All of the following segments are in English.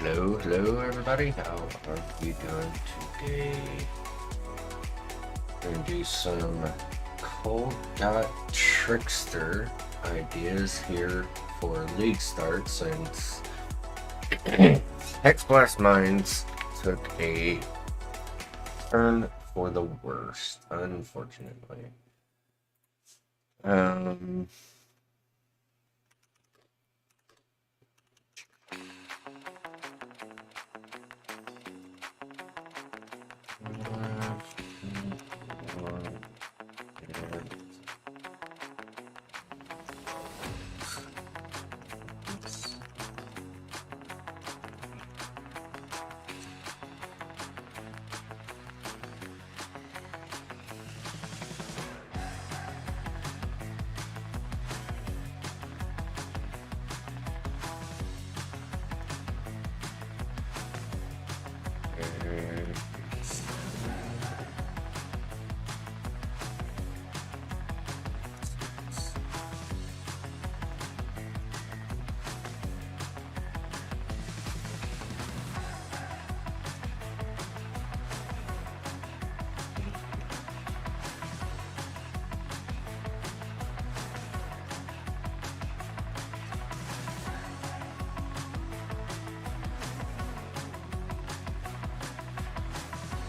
Hello everybody, how are you doing today? We're going to do some Cold DoT Trickster ideas here for League Start since Hexblast Mines took a turn for the worst, unfortunately.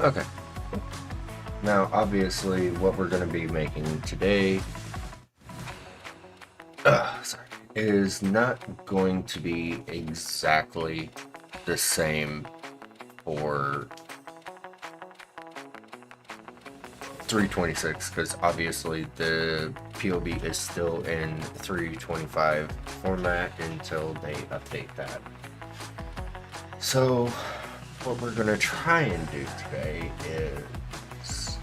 Okay. Now, obviously, what we're going to be making today is not going to be exactly the same for 326 because obviously the PoB is still in 325 format until they update that. So what we're going to try and do today is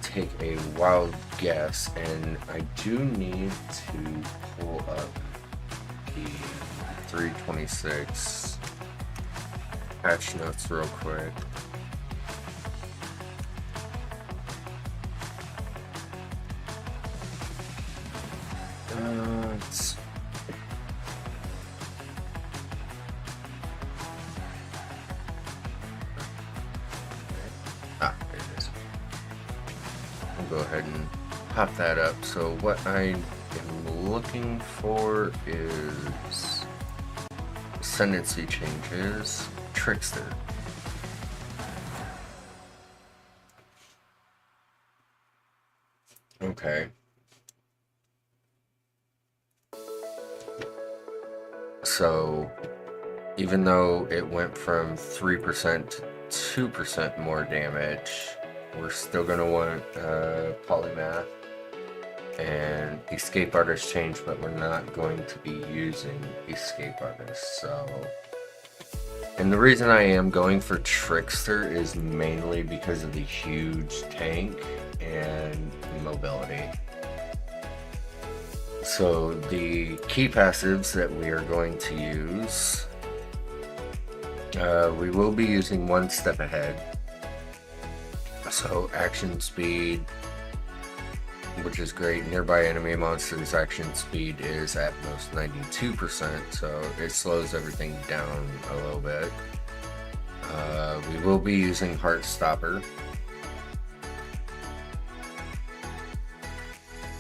take a wild guess, and I do need to pull up the 326 patch notes real quick. There it is. I'll go ahead and pop that up. So what I am looking for is Ascendancy changes, Trickster. Okay. So even though it went from 3% to 2% more damage, we're still going to want Polymath and Escape Artist change, but we're not going to be using Escape Artist. So, and the reason I am going for Trickster is mainly because of the huge tank and mobility. So the key passives that we are going to use, we will be using one step ahead. So action speed, which is great. Nearby enemy monsters action speed is at most 92%, so it slows everything down a little bit. We will be using Heart Stopper.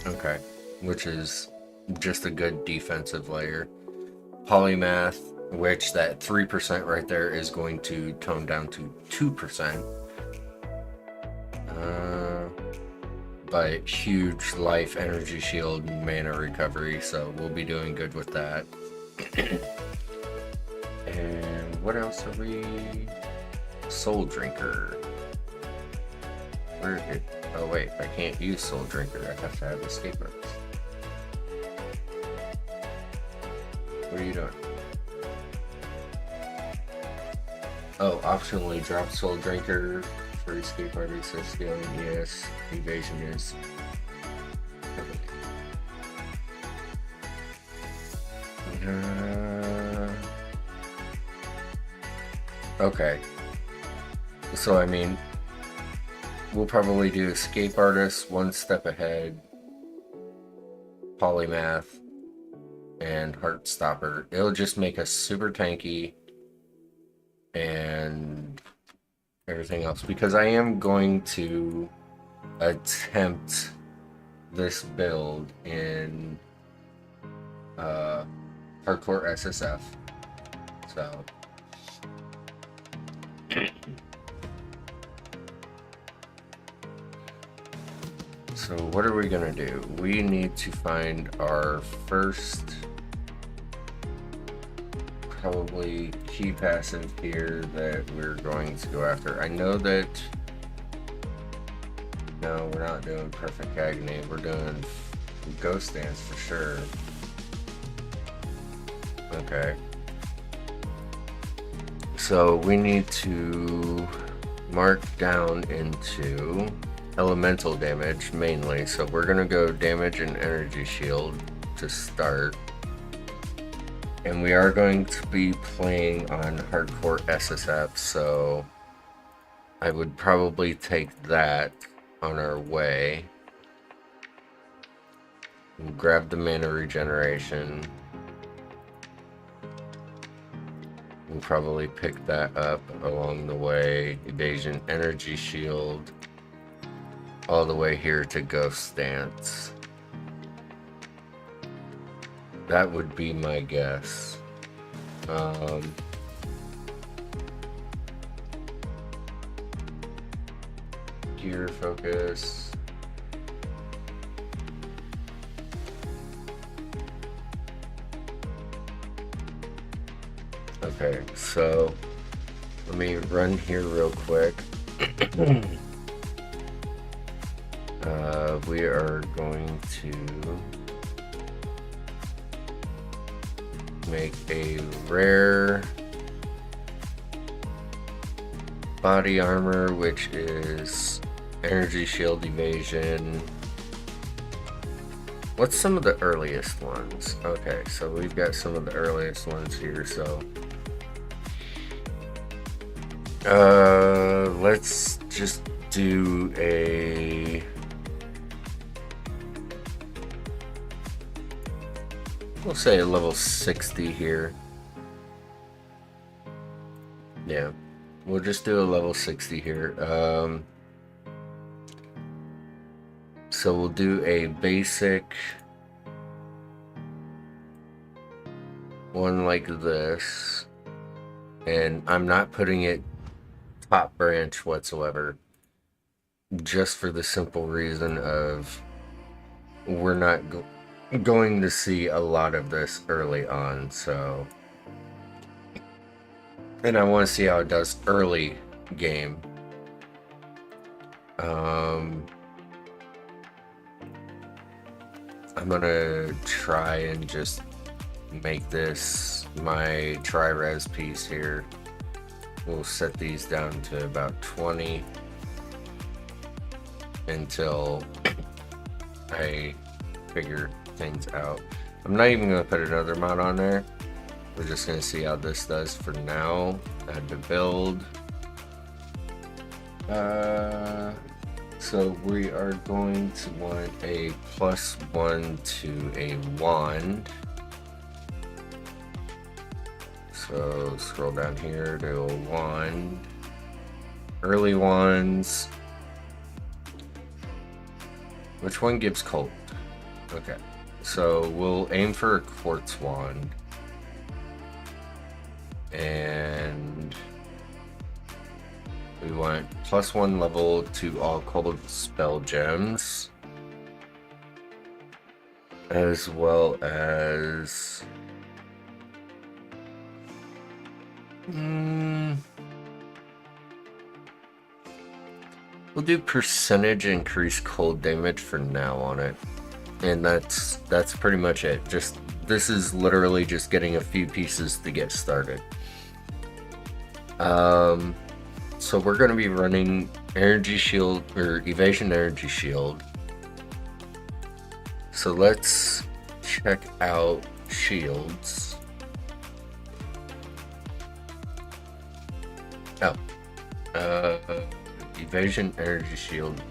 Okay, which is just a good defensive layer. Polymath, which that 3% right there is going to tone down to 2%. But huge life, energy shield, and mana recovery, so we'll be doing good with that. And what else are we? Soul Drinker. Where it? Oh wait, I can't use Soul Drinker. I have to have Escape Artist. What are you doing? Oh, optionally drop Soul Drinker for Escape Artist. So scaling, yes. Evasion is. Okay. So I mean, we'll probably do Escape Artist, one step ahead, Polymath, and Heart Stopper. It'll just make us super tanky and everything else, because I am going to attempt this build in Hardcore SSF. So so what are we gonna do? We need to find our first probably key passive here that we're going to go after. I know that no, we're not doing Perfect Agony. We're doing Ghost Dance for sure. Okay. So we need to mark down into elemental damage mainly. So we're gonna go damage and energy shield to start. And we are going to be playing on Hardcore SSF, so I would probably take that on our way. And grab the mana regeneration. We'll probably pick that up along the way. Evasion, energy shield, all the way here to Ghost Dance. That would be my guess. Gear focus. Okay, so let me run here real quick. We are going to make a rare body armor, which is energy shield, evasion. What's some of the earliest ones? Okay, so we've got some of the earliest ones here, so let's just do a we'll say a level 60 here. Yeah, we'll just do a level 60 here. So we'll do a basic one like this, and I'm not putting it top branch whatsoever, just for the simple reason of we're not going to see a lot of this early on, so, and I want to see how it does early game. I'm gonna try and just make this my tri-res piece here. We'll set these down to about 20 until I figure things out. I'm not even gonna put another mod on there. We're just gonna see how this does for now. Add to build. So we are going to want a +1 to a wand. So scroll down here to a wand. Early wands. Which one gives cold? Okay, so we'll aim for a quartz wand. And we want +1 level to all cold spell gems, as well as we'll do percentage increase cold damage for now on it, and that's pretty much it. Just this is literally just getting a few pieces to get started. So we're going to be running energy shield or evasion energy shield. So let's check out shields. Evasion energy shield.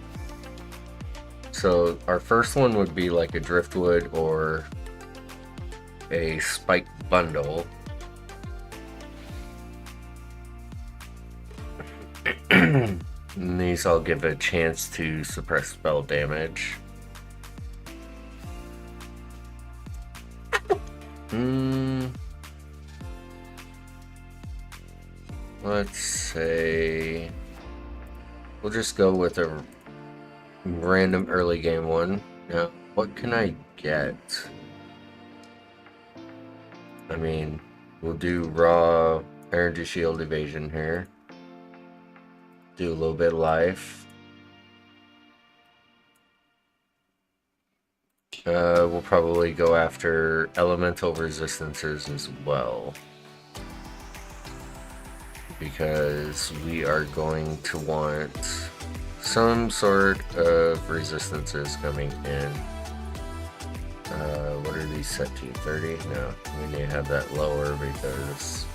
So our first one would be like a driftwood or a spike bundle. And these all give a chance to suppress spell damage. Let's say we'll just go with a random early game one. Now, what can I get? I mean, we'll do raw energy shield evasion here. Do a little bit of life. We'll probably go after elemental resistances as well, because we are going to want some sort of resistances coming in. What are these set to? 30? No, we need to have that lower because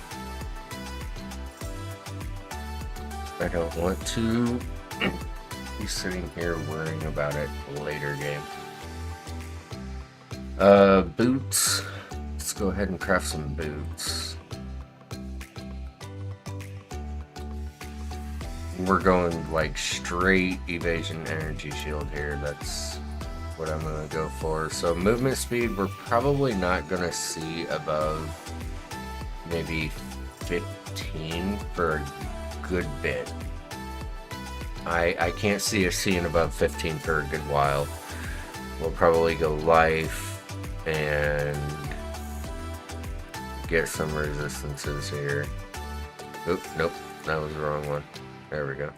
I don't want to be sitting here worrying about it later game. Boots. Let's go ahead and craft some boots. We're going like straight evasion energy shield here. That's what I'm gonna go for. So movement speed, we're probably not gonna see above maybe 15 for a good bit. I can't see us seeing above 15 for a good while. We'll probably go life and get some resistances here. Oop, nope, that was the wrong one. There we go.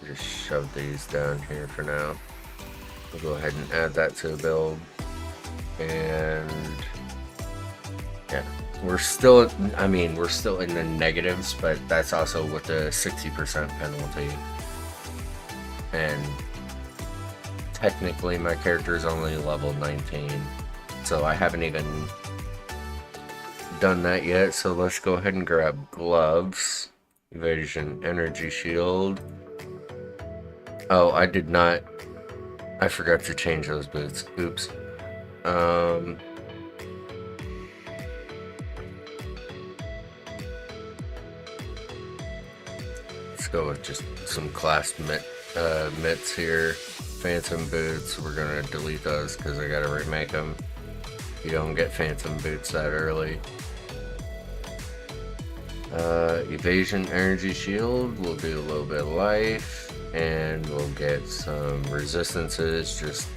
Just shove these down here for now. We'll go ahead and add that to the build. And yeah, we're still, I mean, we're still in the negatives, but that's also with the 60% penalty. And technically my character is only level 19, so I haven't even done that yet. So let's go ahead and grab gloves, evasion energy shield. Oh, I did not, I forgot to change those boots. Oops. Let's go with just some class mitts here. Phantom boots, we're gonna delete those because I gotta remake them. You don't get phantom boots that early. Evasion energy shield, we'll do a little bit of life, and we'll get some resistances, just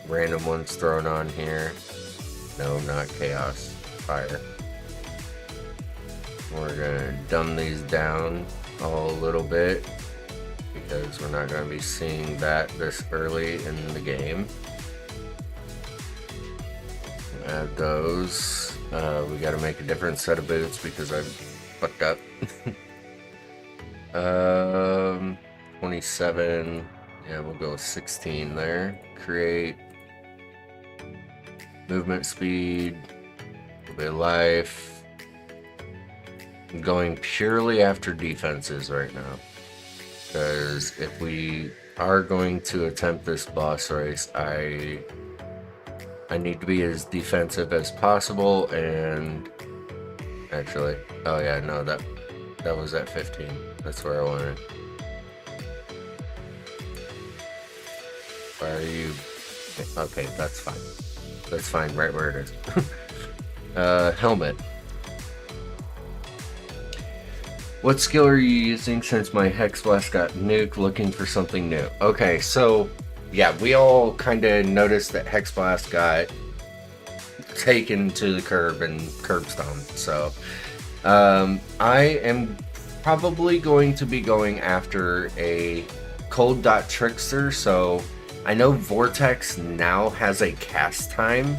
random ones thrown on here. No, not chaos, fire. We're gonna dumb these down all a little bit, because we're not going to be seeing that this early in the game. Add those. We got to make a different set of boots because I fucked up. 27. Yeah, we'll go with 16 there. Create. Movement speed. A little bit of life. I'm going purely after defenses right now, because if we are going to attempt this boss race, I need to be as defensive as possible. And actually, oh yeah, no, that was at 15. That's where I wanted. Why are you? Okay, that's fine. That's fine, right where it is. Helmet. What skill are you using since my Hex Blast got nuked? Looking for something new. Okay, so yeah, we all kind of noticed that Hex Blast got taken to the curb and curb stomped. So I am probably going to be going after a Cold DoT Trickster. So I know Vortex now has a cast time.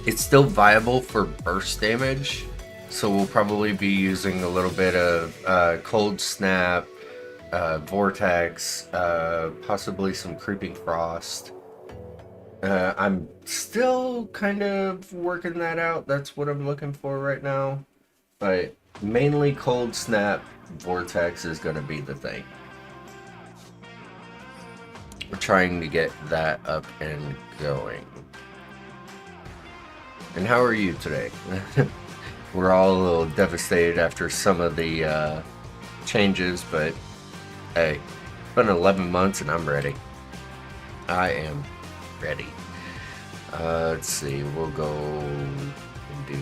It's still viable for burst damage. So we'll probably be using a little bit of Cold Snap, Vortex, possibly some Creeping Frost. I'm still kind of working that out. That's what I'm looking for right now. But mainly Cold Snap, Vortex is going to be the thing. We're trying to get that up and going. And how are you today? We're all a little devastated after some of the changes, but hey, it's been 11 months and I'm ready. I am ready. Let's see, we'll go and do...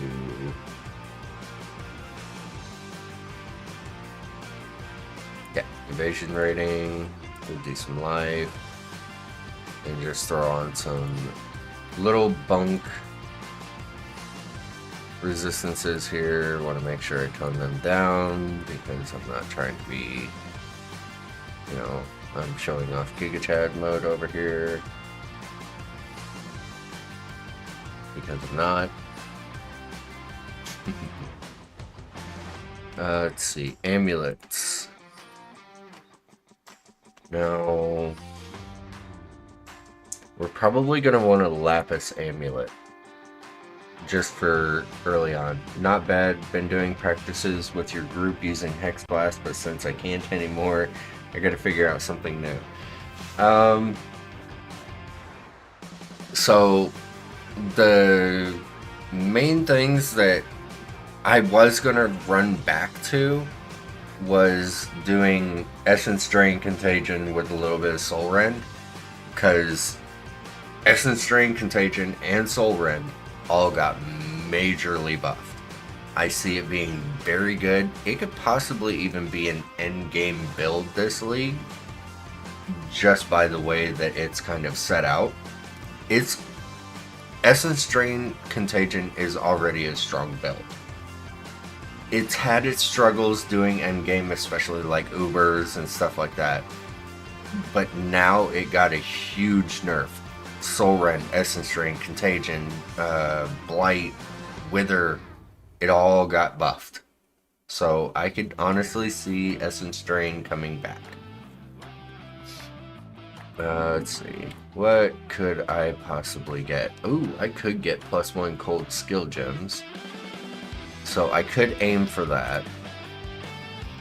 yeah, evasion rating, we'll do some life, and just throw on some little bunk resistances here. Want to make sure I tone them down because I'm not trying to be, you know, I'm showing off Giga Chad mode over here because I'm not. Let's see, amulets. Now, we're probably going to want a lapis amulet just for early on. Not bad. Been doing practices with your group using Hex Blast, but since I can't anymore, I got to figure out something new. So the main things that I was going to run back to was doing Essence Drain Contagion with a little bit of Soul Rend, because Essence Drain Contagion and Soul Rend all got majorly buffed. I see it being very good. It could possibly even be an endgame build this league, just by the way that it's kind of set out. It's Essence Drain Contagion is already a strong build. It's had its struggles doing endgame, especially like Ubers and stuff like that. But now it got a huge nerf. Soul Rend, Essence Drain, Contagion, Blight, Wither, it all got buffed. So I could honestly see Essence Drain coming back. Let's see. What could I possibly get? Ooh, I could get +1 cold skill gems. So I could aim for that.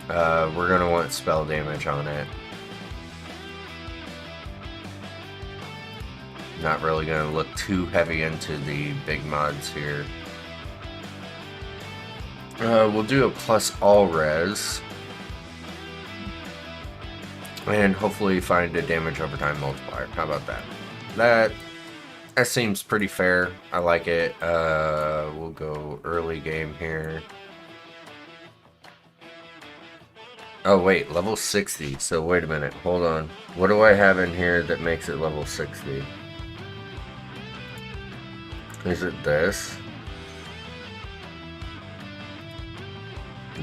We're going to want spell damage on it. Not really going to look too heavy into the big mods here. We'll do a plus all res. And hopefully find a damage over time multiplier. How about that? That seems pretty fair. I like it. We'll go early game here. Oh wait, level 60. So wait a minute, hold on. What do I have in here that makes it level 60? Is it this?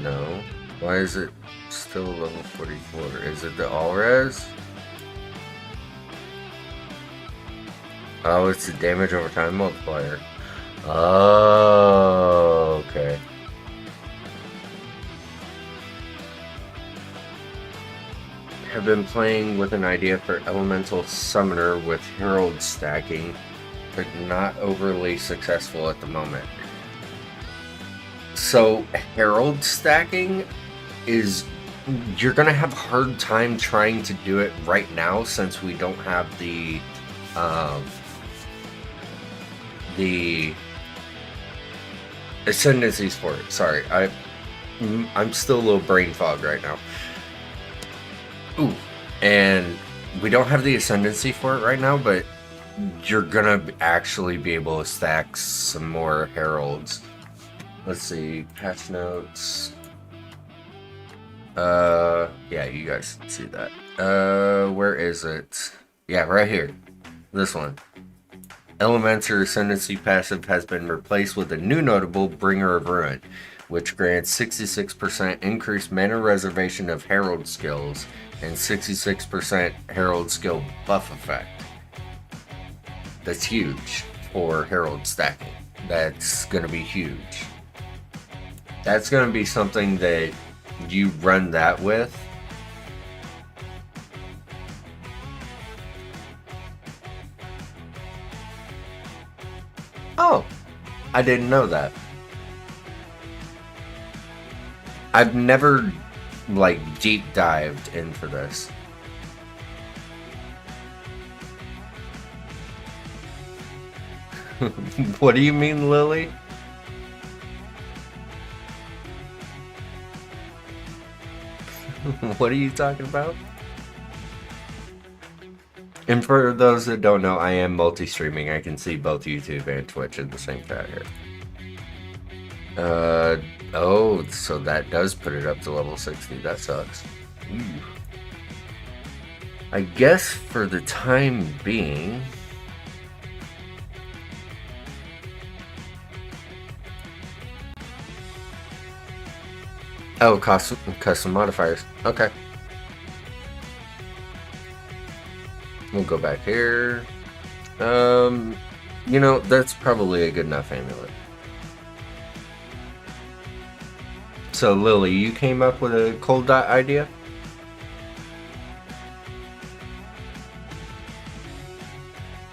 No. Why is it still level 44? Is it the all res? Oh, it's the damage over time multiplier. Oh, okay. Have been playing with an idea for Elemental Summoner with Herald stacking, but not overly successful at the moment. So, Herald stacking is... you're gonna have a hard time trying to do it right now since we don't have the Ascendancies for it. Sorry, I'm still a little brain fog right now. Ooh, and we don't have the Ascendancy for it right now, but you're gonna actually be able to stack some more Heralds. Let's see, patch notes. Yeah, you guys can see that. Where is it? Yeah, right here. This one. Elemental Ascendancy passive has been replaced with a new notable Bringer of Ruin, which grants 66% increased mana reservation of Herald skills and 66% Herald skill buff effect. That's huge for Herald stacking. That's gonna be huge. That's gonna be something that you run that with. Oh, I didn't know that. I've never, like, deep dived into this. What do you mean, Lily? What are you talking about? And for those that don't know, I am multi-streaming. I can see both YouTube and Twitch in the same chat here. Oh, so that does put it up to level 60. That sucks. Ooh. I guess for the time being... Oh, custom modifiers. Okay. We'll go back here. You know, that's probably a good enough amulet. So, Lily, you came up with a Cold DoT idea?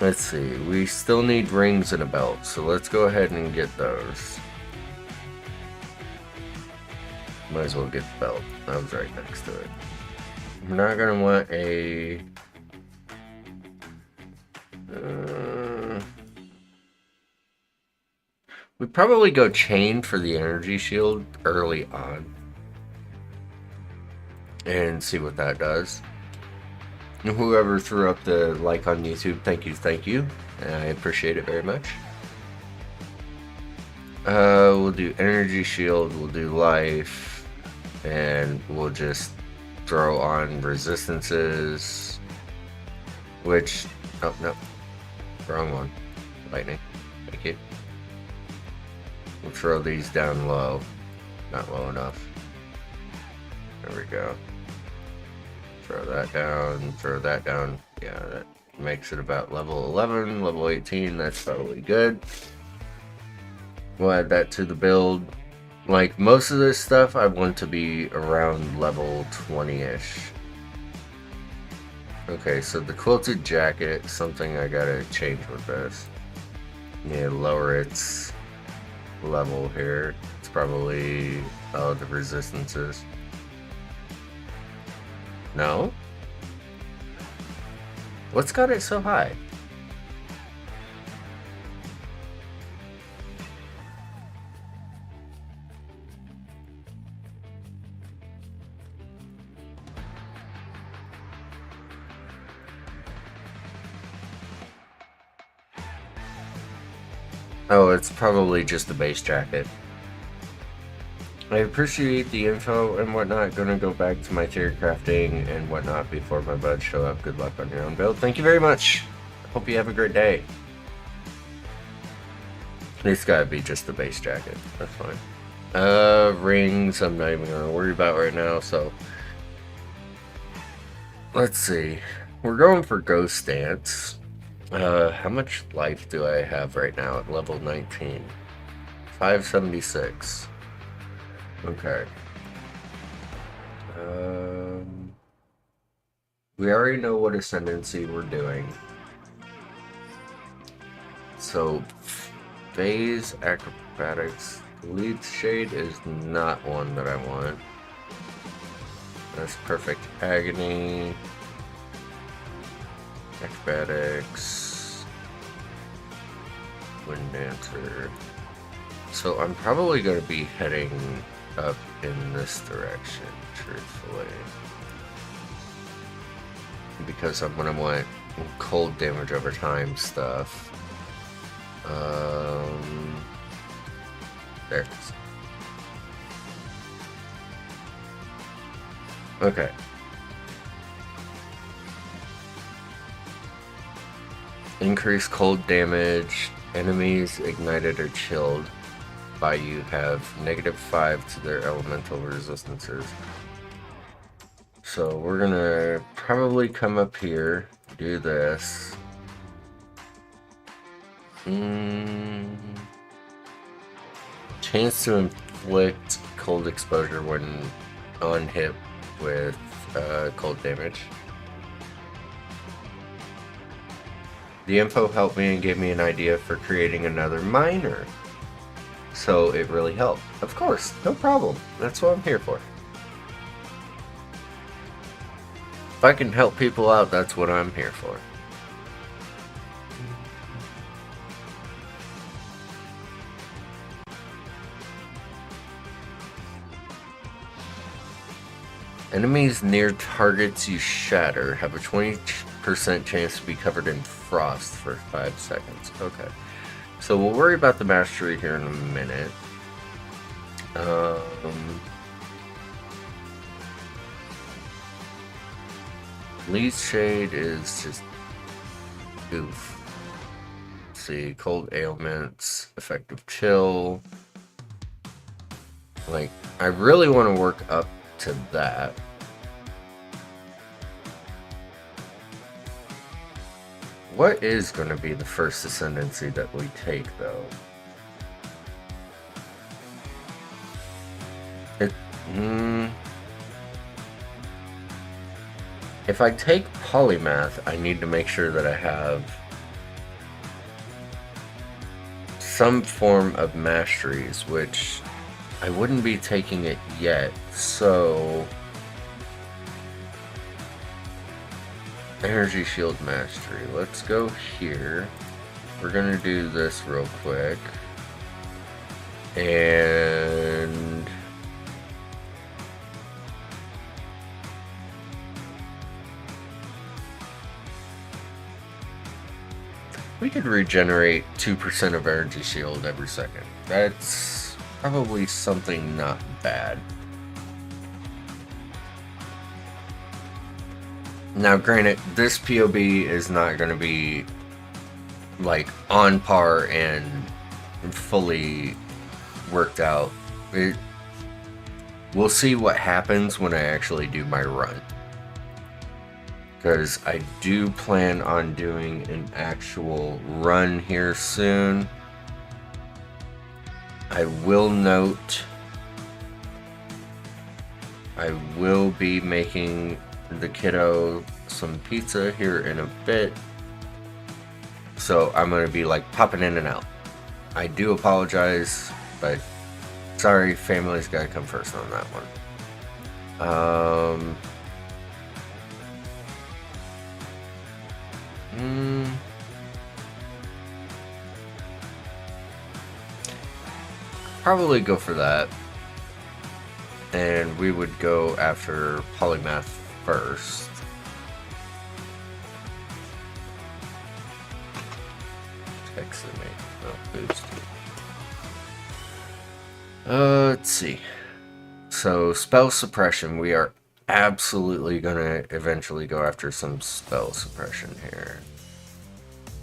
Let's see, we still need rings and a belt, so let's go ahead and get those. Might as well get the belt. I was right next to it. We're not gonna want a... we'd probably go chain for the energy shield early on. And see what that does. And whoever threw up the like on YouTube, thank you. I appreciate it very much. We'll do energy shield, we'll do life, and we'll just throw on resistances, which, oh no, wrong one, lightning, thank you. We'll throw these down low, not low enough, there we go. Throw that down, yeah, that makes it about level 11, level 18, that's probably good. We'll add that to the build. Like, most of this stuff I want to be around level 20-ish. Okay, so the quilted jacket, something I gotta change with this. Yeah, lower its level here. It's probably, oh, the resistances. No? What's got it so high? Oh, it's probably just the base jacket. I appreciate the info and whatnot. Gonna go back to my theory crafting and whatnot before my buds show up. Good luck on your own build. Thank you very much. Hope you have a great day. It's gotta be just the base jacket. That's fine. Rings I'm not even gonna worry about right now, so... Let's see. We're going for Ghost Dance. How much life do I have right now at level 19? 576. Okay. We already know what Ascendancy we're doing. So, Phase, Acrobatics, Lead Shade is not one that I want. That's Perfect Agony. Acrobatics, Wind Dancer. So I'm probably going to be heading up in this direction, truthfully, because I'm going to want cold damage over time stuff. There it is. Okay. Increase cold damage. Enemies ignited or chilled by you have -5 to their elemental resistances. So we're gonna probably come up here, do this. Chance to inflict cold exposure when on hit with cold damage. The info helped me and gave me an idea for creating another miner. So it really helped. Of course, no problem. That's what I'm here for. If I can help people out, that's what I'm here for. Enemies near targets you shatter have a 20% chance to be covered in frost for 5 seconds. Okay. So we'll worry about the mastery here in a minute. Lee's Shade is just goof. Let's see, cold ailments, effective chill. Like, I really want to work up to that. What is going to be the first Ascendancy that we take, though? If I take Polymath, I need to make sure that I have some form of masteries, which I wouldn't be taking it yet, so... Energy Shield Mastery. Let's go here. We're gonna do this real quick. And... we could regenerate 2% of Energy Shield every second. That's probably something not bad. Now, granted, this PoB is not going to be, like, on par and fully worked out. We'll see what happens when I actually do my run. Because I do plan on doing an actual run here soon. I will note, I will be making the kiddo some pizza here in a bit. So I'm going to be like popping in and out. I do apologize, but sorry, family's got to come first on that one. Probably go for that. And we would go after Polymath first. Texting me. Oh, boost. Let's see. So, spell suppression. We are absolutely gonna eventually go after some spell suppression here.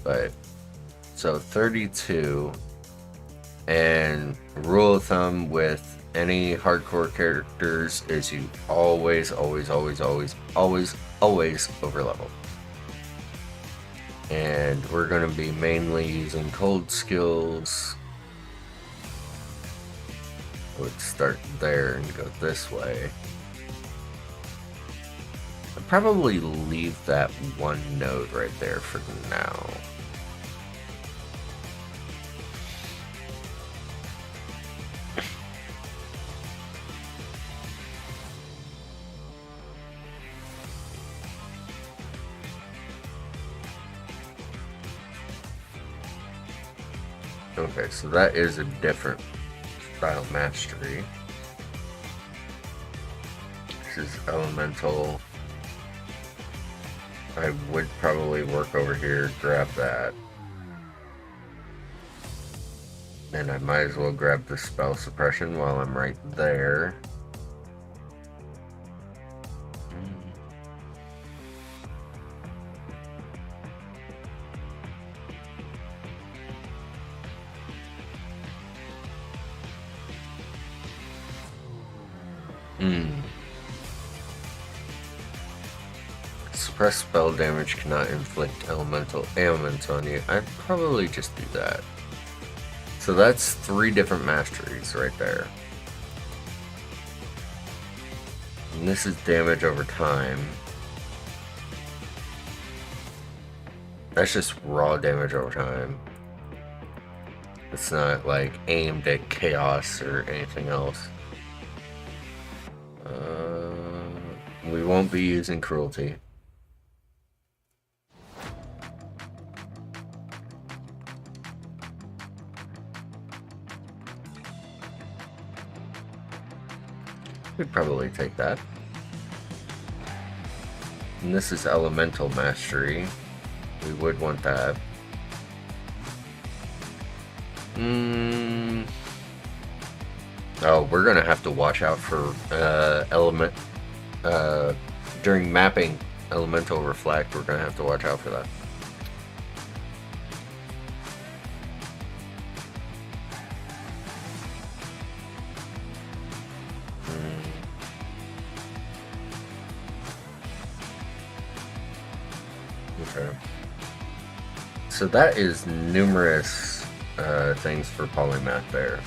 But, so 32. And rule of thumb with any hardcore characters is you always overlevel. And we're going to be mainly using cold skills. Let's start there and go this way. I'll probably leave that one node right there for now. Okay, so that is a different style mastery. This is elemental. I would probably work over here, grab that. And I might as well grab the spell suppression while I'm right there. Suppress spell damage cannot inflict elemental ailments on you. I'd probably just do that. So that's 3 different masteries right there. And this is damage over time. That's just raw damage over time. It's not like aimed at chaos or anything else. We won't be using cruelty. We'd probably take that. And this is Elemental Mastery. We would want that. Oh, we're gonna have to watch out for during mapping Elemental Reflect. We're gonna have to watch out for that. Okay. So that is numerous things for polymath there.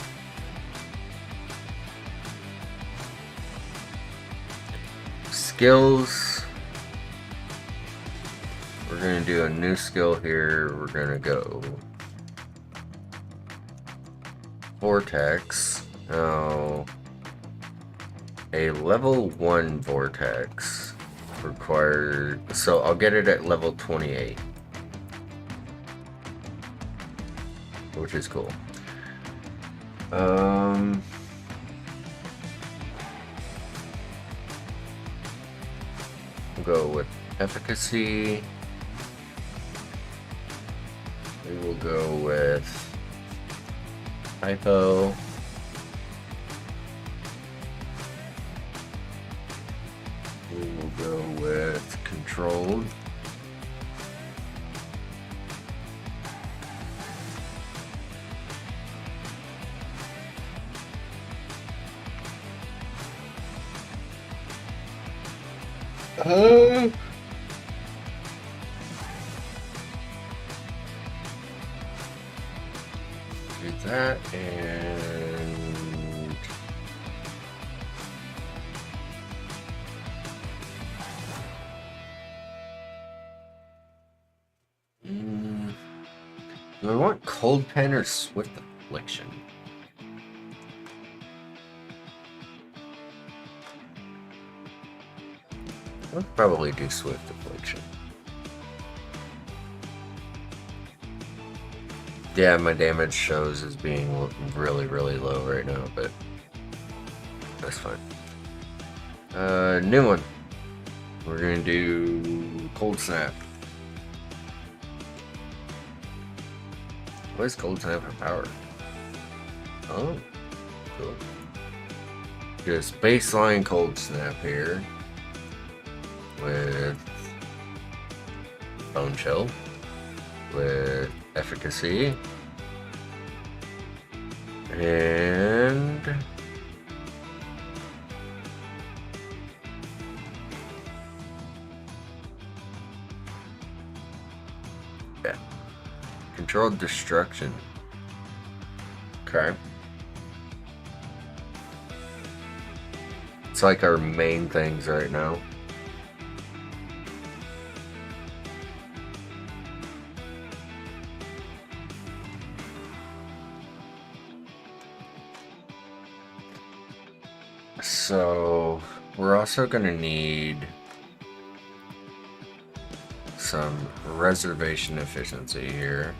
Skills. We're going to do a new skill here. We're going to go Vortex. Now, a level 1 Vortex requires... So I'll get it at level 28. Which is cool. We'll go with efficacy. We will go with hypo. We will go with controlled. Do that and do I want Cold Pen or Swift Affliction? I'll probably do Swift Affliction. Yeah, my damage shows as being really, really low right now, but that's fine. New one. We're gonna do Cold Snap. What is Cold Snap for power? Oh, cool. Just baseline Cold Snap here with Bone Chill, with efficacy, and yeah, controlled destruction. Okay. It's like our main things right now. So we're also going to need some reservation efficiency here.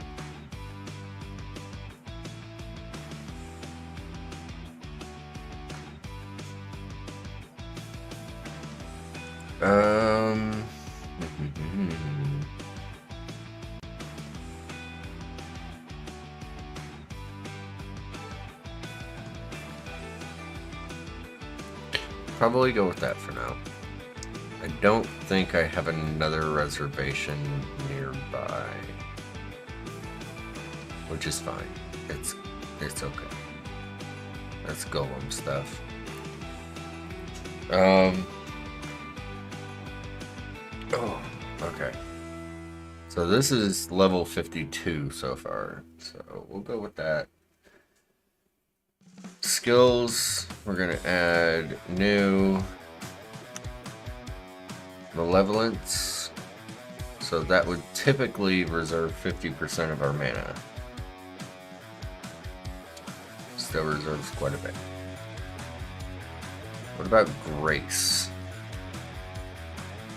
Probably go with that for now. I don't think I have another reservation nearby, which is fine. It's okay. That's golem stuff. Oh, okay. So this is level 52 so far. So we'll go with that. Skills, we're going to add new malevolence. So that would typically reserve 50% of our mana. Still reserves quite a bit. What about Grace?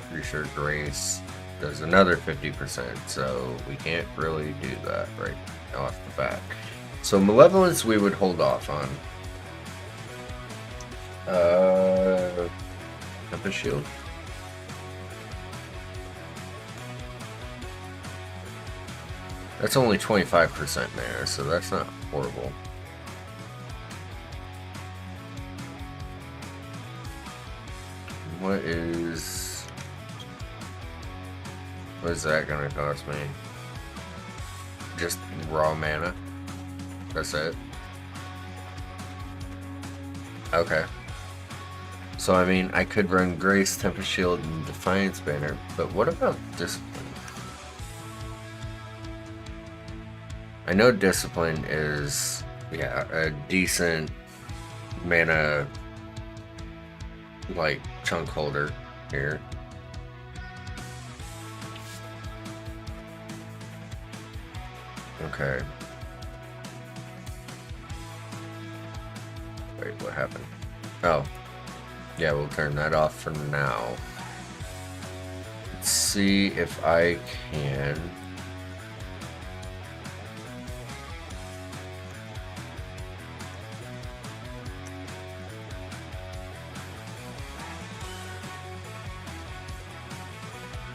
Pretty sure Grace does another 50%, so we can't really do that right off the bat. So Malevolence we would hold off on. Compass Shield. That's only 25% mana, so that's not horrible. What is that gonna cost me? Just raw mana? That's it? Okay. So I mean, I could run Grace, Tempest Shield, and Defiance Banner, but what about Discipline? I know Discipline is, yeah, a decent mana, like, chunk holder here. Okay. Wait, what happened? Oh. Yeah, we'll turn that off for now. Let's see if I can...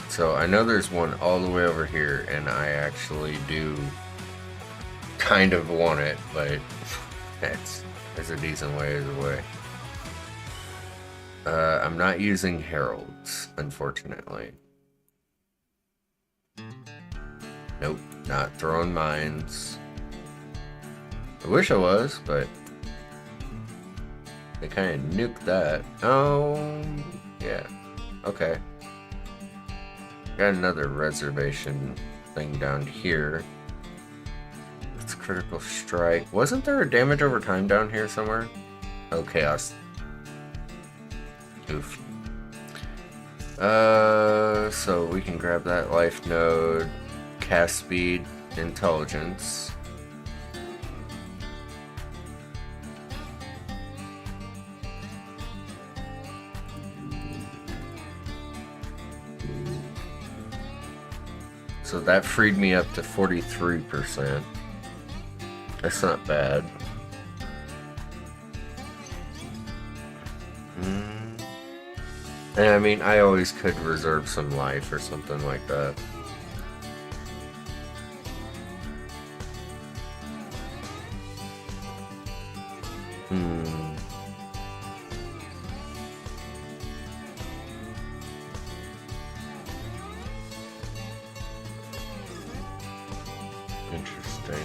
So I know there's one all the way over here, and I actually do kind of want it, but it's a decent ways away. I'm not using heralds, unfortunately. Nope, not throwing mines. I wish I was, but they kind of nuked that. Oh, yeah. Okay. Got another reservation thing down here. It's critical strike. Wasn't there a damage over time down here somewhere? Oh, chaos. Oof. So we can grab that life node, cast speed, intelligence. So that freed me up to 43%. That's not bad. And I mean, I always could reserve some life or something like that. Interesting.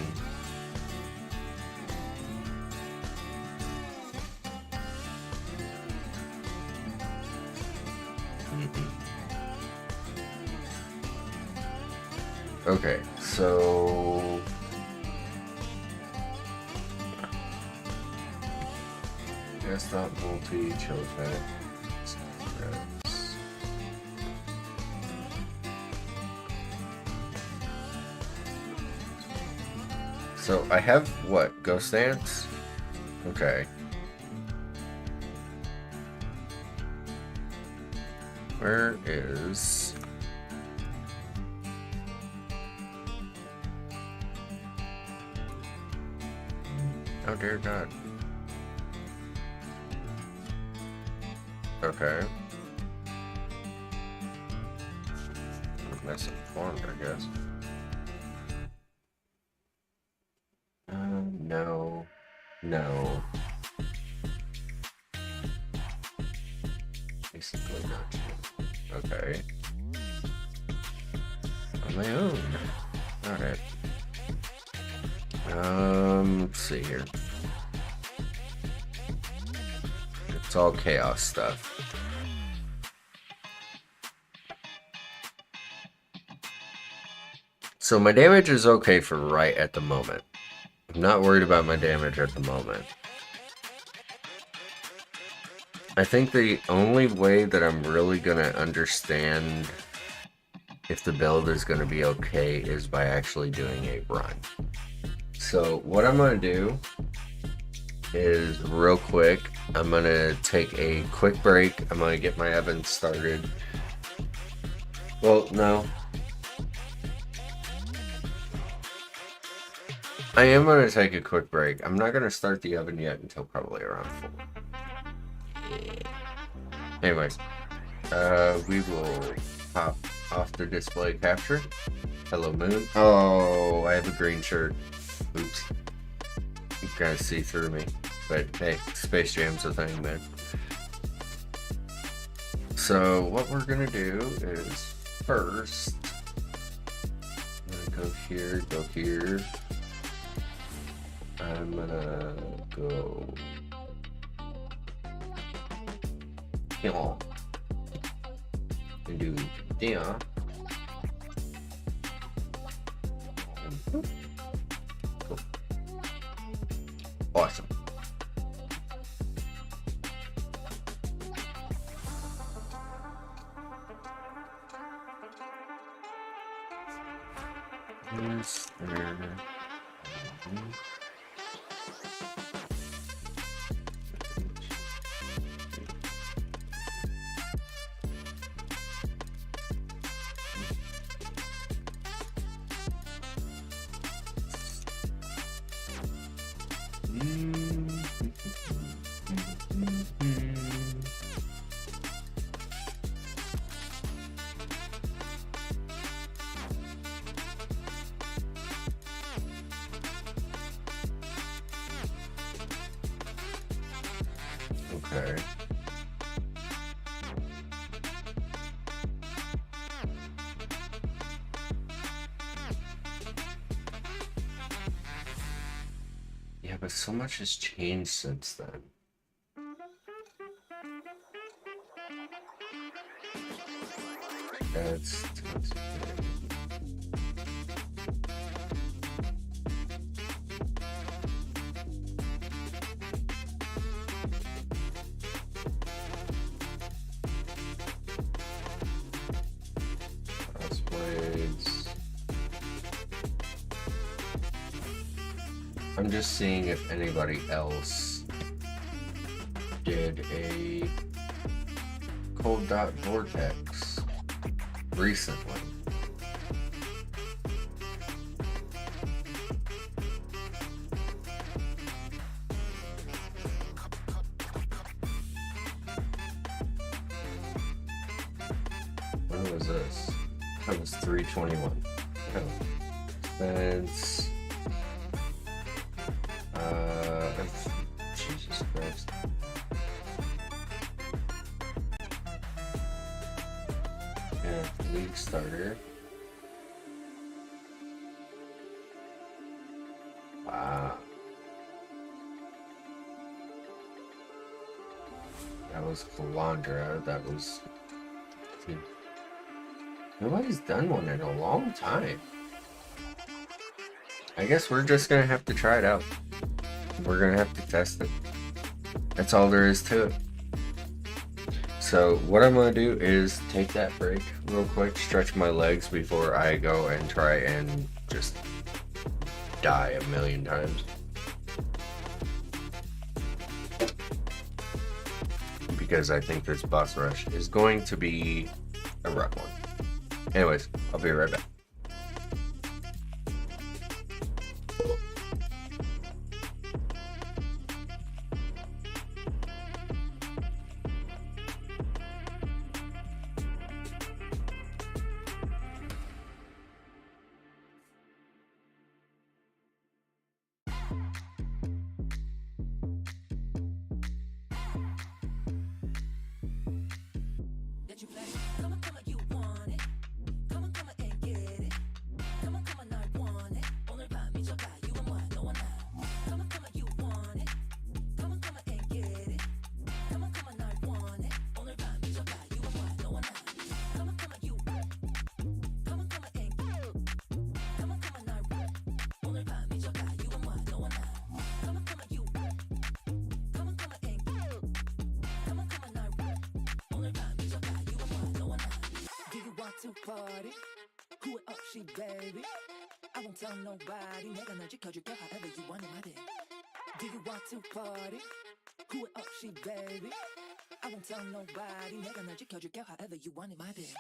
Okay, so that's not multi chill effect. So I have what? Ghost Dance? Okay. Where is... Oh dear God. Okay. I'm misinformed, I guess. No. No. Basically not. Okay. On my own. Alright. Let's see here. It's all chaos stuff. So my damage is okay for right at the moment. I'm not worried about my damage at the moment. I think the only way that I'm really gonna understand if the build is gonna be okay is by actually doing a run. So what I'm gonna do is real quick, I'm gonna take a quick break. I'm gonna get my oven started. Well, no. I am gonna take a quick break. I'm not gonna start the oven yet until probably around 4. Anyways, we will pop off the display capture. Hello, moon. Oh, I have a green shirt. Oops. You guys see through me. But hey, Space Jam's a thing, man. So what we're gonna do is first, I'm gonna go here. I'm gonna go here and do there. Cool. Awesome. Yes, okay. Yeah, but so much has changed since then. That's blades. I'm just seeing if anybody else did a Cold DoT Vortex recently. When was this? That was 321. That's Jesus Christ. Yeah, league starter. Wow. That was Calandra. That was... Nobody's done one in a long time. I guess we're just gonna have to try it out. We're gonna have to test it. That's all there is to it. So what I'm gonna do is take that break real quick, stretch my legs before I go and try and just die 1,000,000 times. Because I think this boss rush is going to be a rough one. Anyways, I'll be right back. Party, who it up, she baby. I won't tell nobody. 내가 날 지켜줄게 however you want it, my baby. Do you want to party? Who it up, she baby. I won't tell nobody. 내가 날 지켜줄게 however you want it, my baby.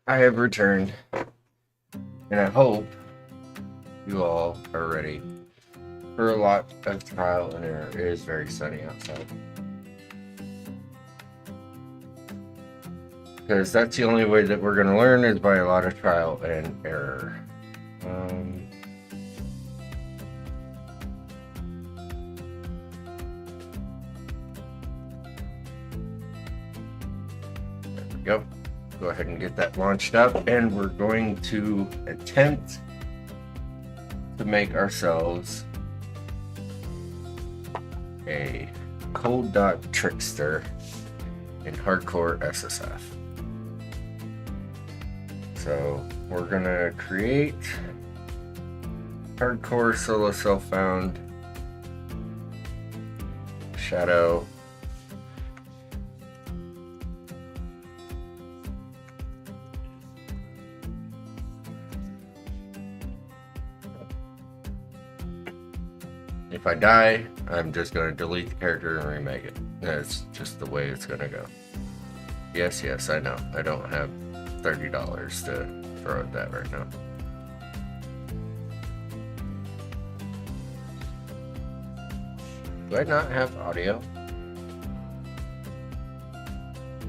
I have returned, and I hope you all are ready for a lot of trial and error. It is very sunny outside. Because that's the only way that we're going to learn is by a lot of trial and error. There we go. Go ahead and get that launched up, and we're going to attempt to make ourselves a Cold DoT Trickster in Hardcore SSF. So we're gonna create Hardcore Solo Self-Found Shadow. If I die, I'm just going to delete the character and remake it. That's just the way it's going to go. Yes, I know. I don't have $30 to throw at that right now. Do I not have audio?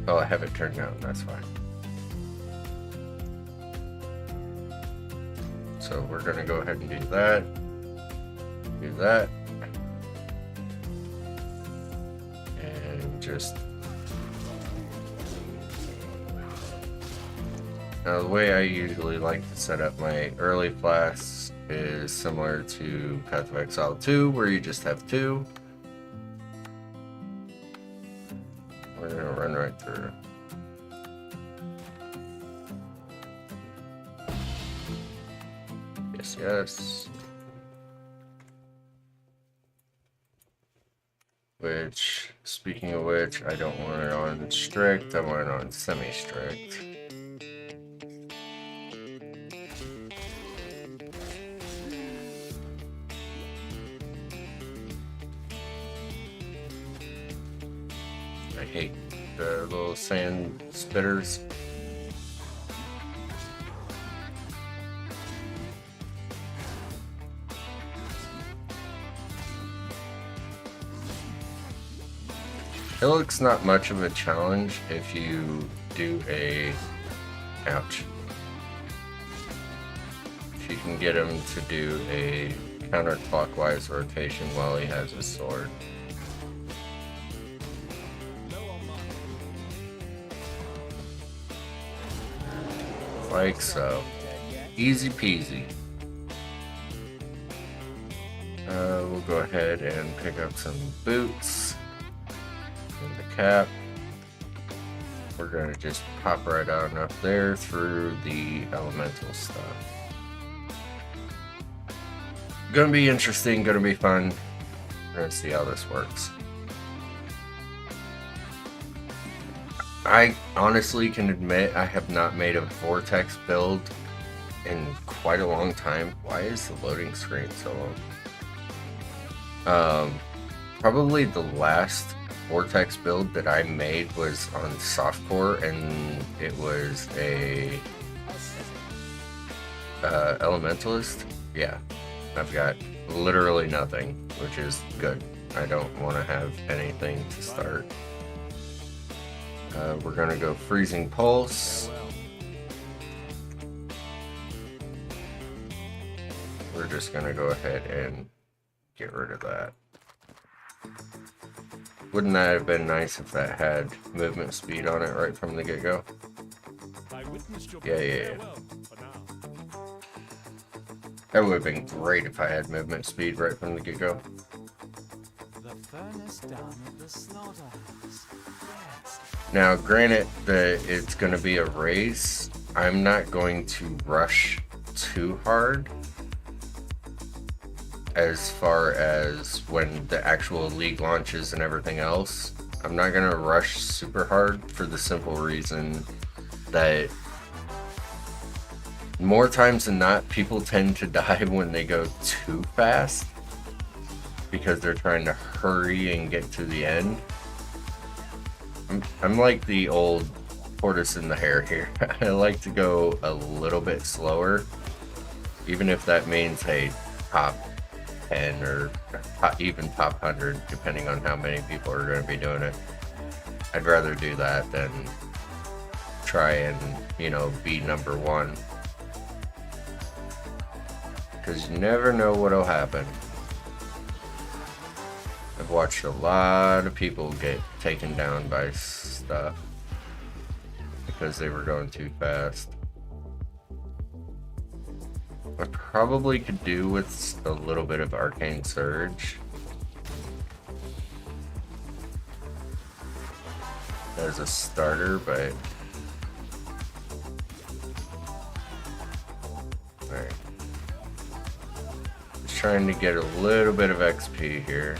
Oh, I have it turned down. That's fine. So we're going to go ahead and do that. Do that. And just... Now the way I usually like to set up my early flasks is similar to Path of Exile 2, where you just have 2. We're gonna run right through. Yes. Which, speaking of which, I don't want it on strict, I want it on semi-strict. I hate the little sand spitters. It looks not much of a challenge if you do a... Ouch. If you can get him to do a counterclockwise rotation while he has his sword. Like so. Easy peasy. We'll go ahead and pick up some boots. And the cap. We're gonna just pop right on up there through the elemental stuff. Gonna be interesting, gonna be fun. We're gonna see how this works. I honestly can admit I have not made a Vortex build in quite a long time. Why is the loading screen so long? Probably the last Vortex build that I made was on softcore, and it was a elementalist. Yeah, I've got literally nothing, which is good. I don't want to have anything to start. We're gonna go Freezing Pulse. We're just gonna go ahead and get rid of that. Wouldn't that have been nice if that had movement speed on it right from the get-go? Yeah. That would have been great if I had movement speed right from the get-go. Now, granted that it's going to be a race, I'm not going to rush too hard as far as when the actual league launches and everything else. I'm not going to rush super hard for the simple reason that more times than not, people tend to die when they go too fast because they're trying to hurry and get to the end. I'm like the old tortoise in the hare here. I like to go a little bit slower, even if that means, hey, top 10 or even top 100, depending on how many people are going to be doing it. I'd rather do that than try and, you know, be number one. Because you never know what'll happen. I've watched a lot of people get taken down by stuff because they were going too fast. I probably could do with a little bit of Arcane Surge as a starter, but alright. Just trying to get a little bit of XP here.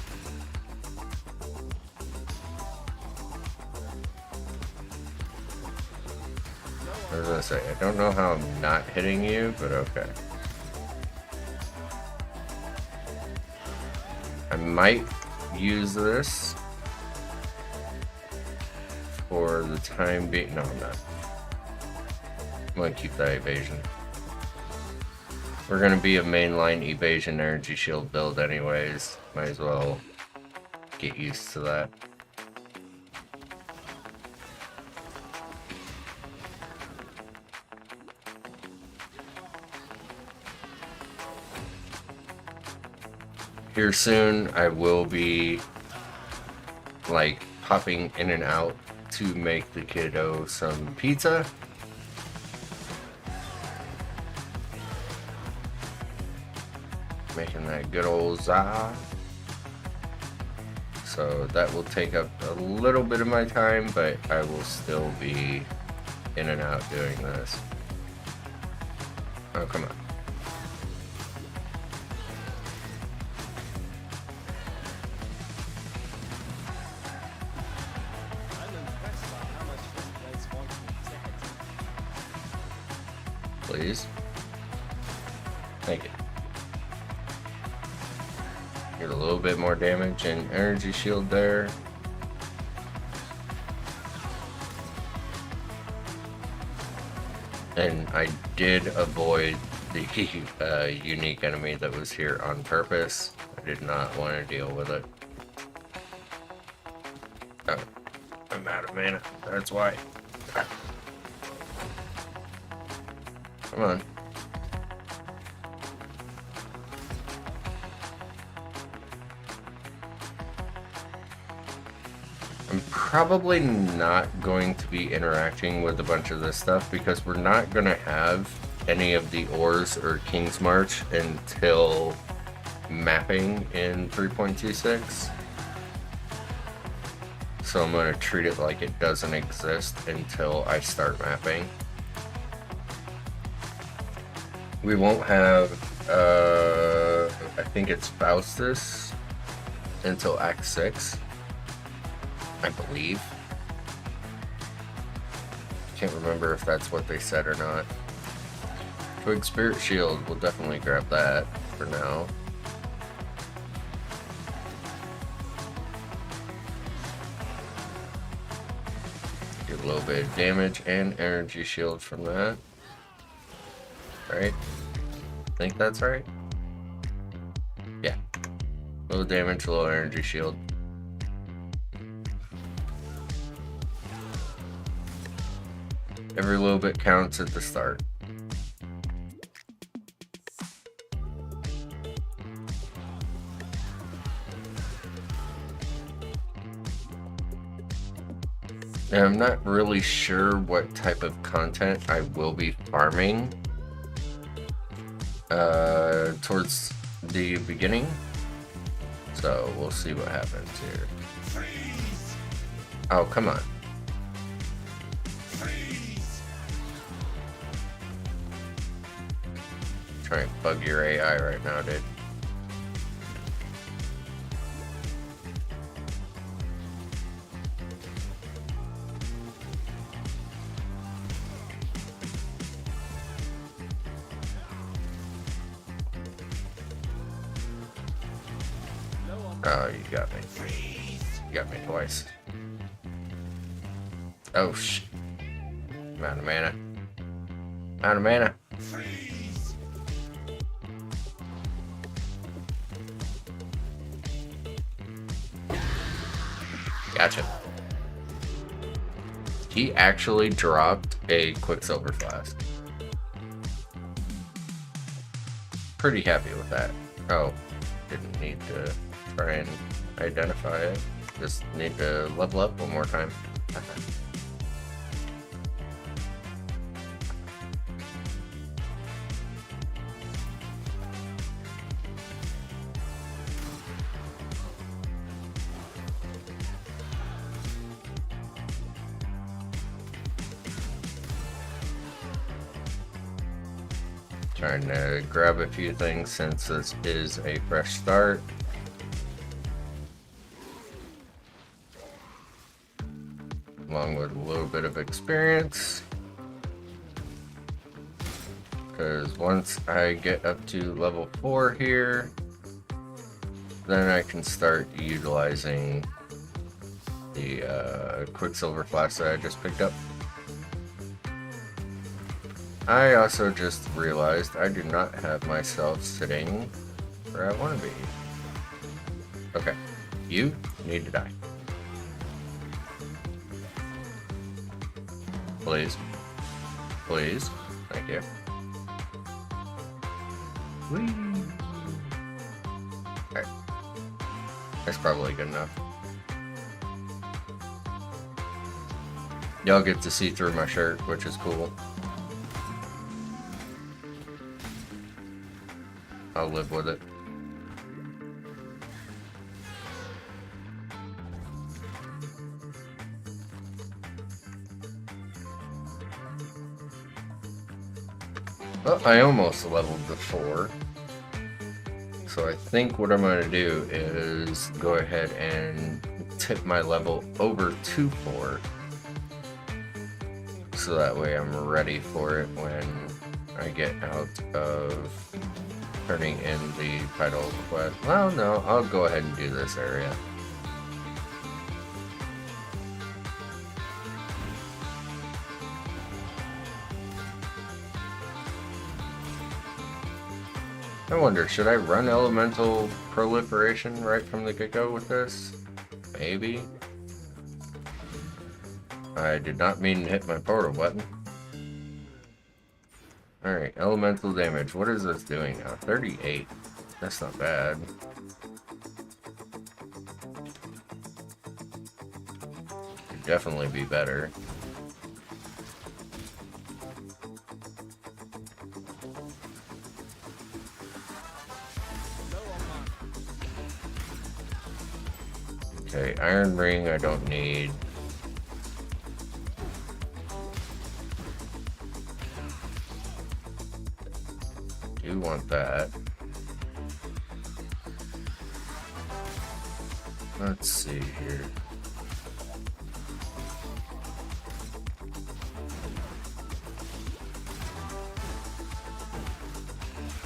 I was gonna say, I don't know how I'm not hitting you, but okay. I might use this for the time being. No, I'm not. I'm gonna keep that evasion. We're gonna be a mainline evasion energy shield build anyways. Might as well get used to that. Here soon, I will be like popping in and out to make the kiddo some pizza. Making that good old za. So that will take up a little bit of my time, but I will still be in and out doing this. Oh, come on. Please. Thank you. Get a little bit more damage and energy shield there. And I did avoid the unique enemy that was here on purpose. I did not want to deal with it. Oh, I'm out of mana. That's why. Come on. I'm probably not going to be interacting with a bunch of this stuff because we're not going to have any of the ores or King's March until mapping in 3.26. So I'm going to treat it like it doesn't exist until I start mapping. We won't have, I think it's Faustus until Act 6, I believe. Can't remember if that's what they said or not. Twig Spirit Shield, we'll definitely grab that for now. Get a little bit of damage and energy shield from that. Right? Think that's right? Yeah. Low damage, low energy shield. Every little bit counts at the start. Now, I'm not really sure what type of content I will be farming towards the beginning, so we'll see what happens here. Freeze! Oh, come on. Freeze! Trying to bug your AI right now, dude. Oh, you got me. Freeze! You got me twice. Oh, I'm out of mana. Out of mana. Freeze. Gotcha. He actually dropped a Quicksilver Flask. Pretty happy with that. Oh, didn't need to try and identify it. Just need to level up one more time. Trying to grab a few things since this is a fresh start. Along with a little bit of experience. Because once I get up to level 4 here, then I can start utilizing the Quicksilver Flask that I just picked up. I also just realized I do not have myself sitting where I want to be. Okay, you need to die. Please. Please. Thank you. Whee! Alright. That's probably good enough. Y'all get to see through my shirt, which is cool. I'll live with it. Well, I almost leveled the 4. So I think what I'm going to do is go ahead and tip my level over to 4. So that way I'm ready for it when I get out of turning in the title quest. Well, no, I'll go ahead and do this area. I wonder, should I run Elemental Proliferation right from the get-go with this? Maybe. I did not mean to hit my portal button. Alright, elemental damage. What is this doing now? 38. That's not bad. Could definitely be better. Okay, Iron Ring I don't need. Do want that. Let's see here.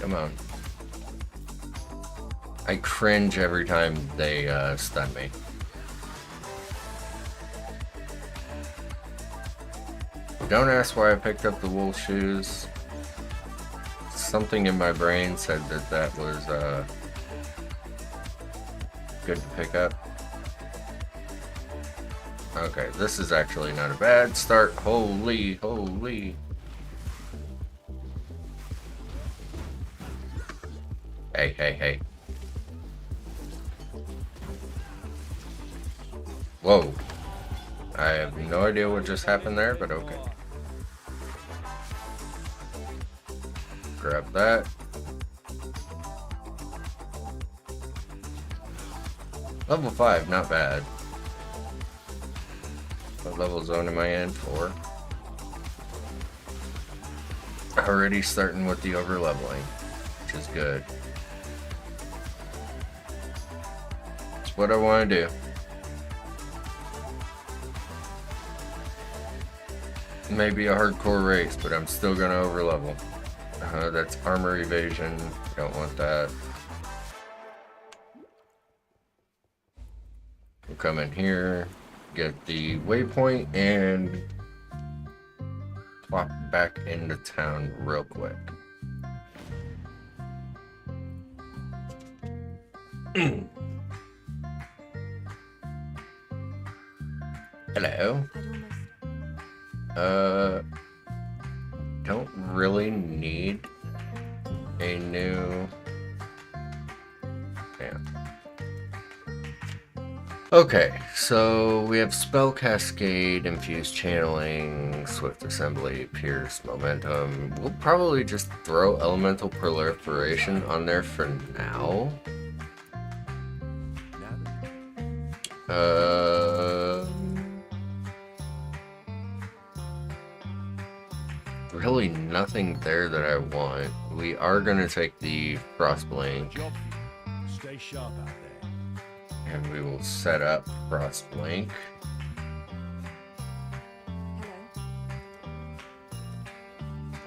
Come on. I cringe every time they stun me. Don't ask why I picked up the wool shoes. Something in my brain said that that was good to pick up. Okay, this is actually not a bad start. Holy, holy. Hey, hey, hey. Whoa. I have no idea what just happened there, but okay. Grab that. Level 5, not bad. What level zone am I in? 4. Already starting with the overleveling, which is good. It's what I want to do. Maybe a hardcore race, but I'm still gonna overlevel. That's armor evasion. Don't want that. We'll come in here, get the waypoint, and pop back into town real quick. Hello. Don't really need a new... Yeah. Okay, so we have Spell Cascade, Infused Channeling, Swift Assembly, Pierce, Momentum. We'll probably just throw Elemental Proliferation on there for now. Really nothing there that I want. We are gonna take the Frostblink. Stay sharp out there. And we will set up Frostblink.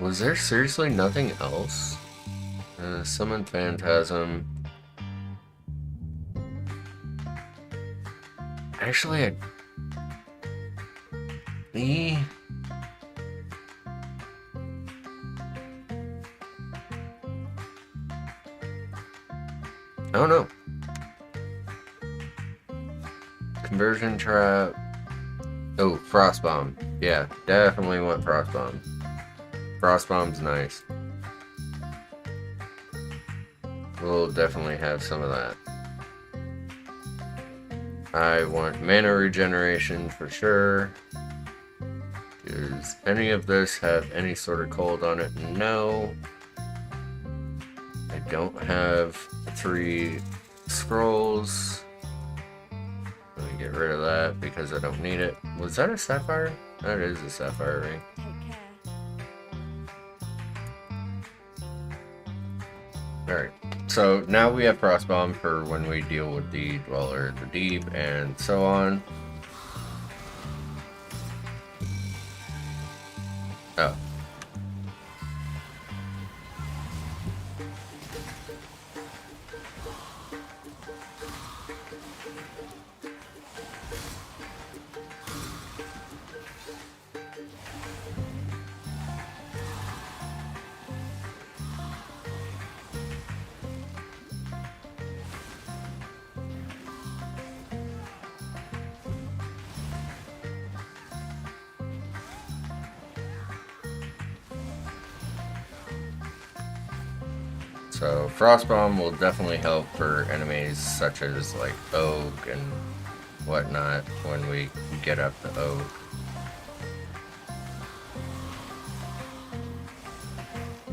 Was there seriously nothing else? Summon Phantasm. Actually, I don't know. Conversion Trap. Oh, Frostbomb. Yeah, definitely want Frostbomb. Frostbomb's nice. We'll definitely have some of that. I want mana regeneration for sure. Does any of this have any sort of cold on it? No. I don't have 3 scrolls. Let me get rid of that because I don't need it. Was that a sapphire? That is a sapphire ring. Alright, so now we have Frostbomb for when we deal with the Dweller in the Deep and so on. Oh. So Frostbomb will definitely help for enemies such as like Oak and whatnot when we get up to Oak.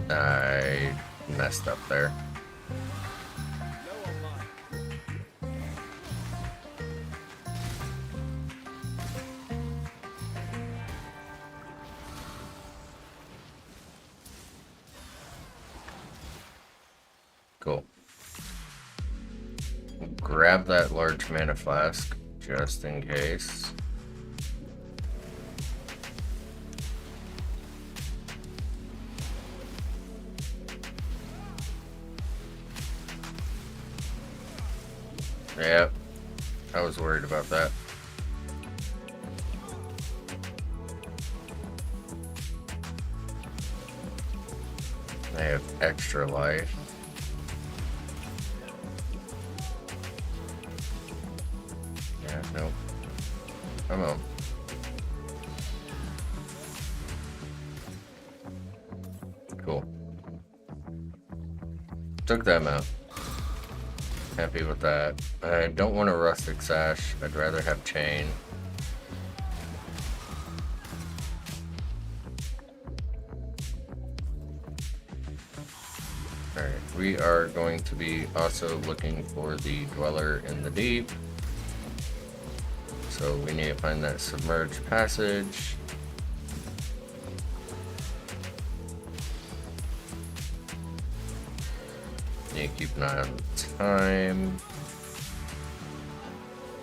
I messed up there. Cool. We'll grab that large mana flask just in case. Yep, I was worried about that. They have extra life. Yeah, nope. Come on. Cool. Took them out. Happy with that. I don't want a Rustic Sash. I'd rather have Chain. Alright, we are going to be also looking for the Dweller in the Deep. So we need to find that submerged passage. Need to keep an eye on the time.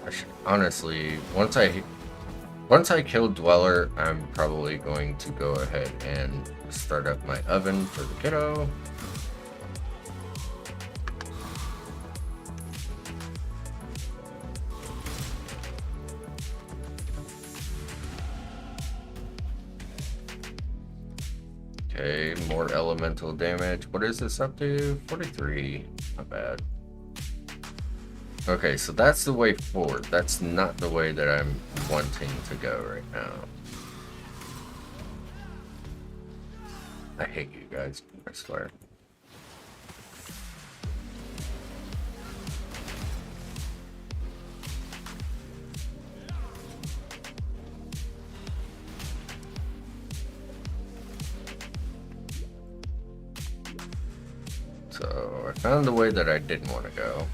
I should, honestly, once I kill Dweller, I'm probably going to go ahead and start up my oven for the kiddo. Okay, more elemental damage. What is this up to? 43. Not bad. Okay, so that's the way forward. That's not the way that I'm wanting to go right now. I hate you guys, I swear. So I found the way that I didn't want to go.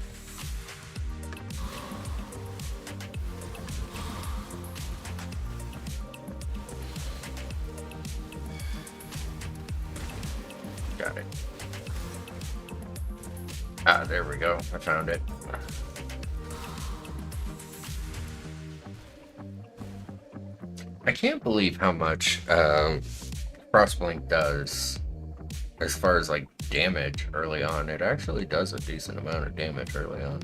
Got it. Ah, there we go. I found it. I can't believe how much Crossblink does as far as like damage early on. It actually does a decent amount of damage early on.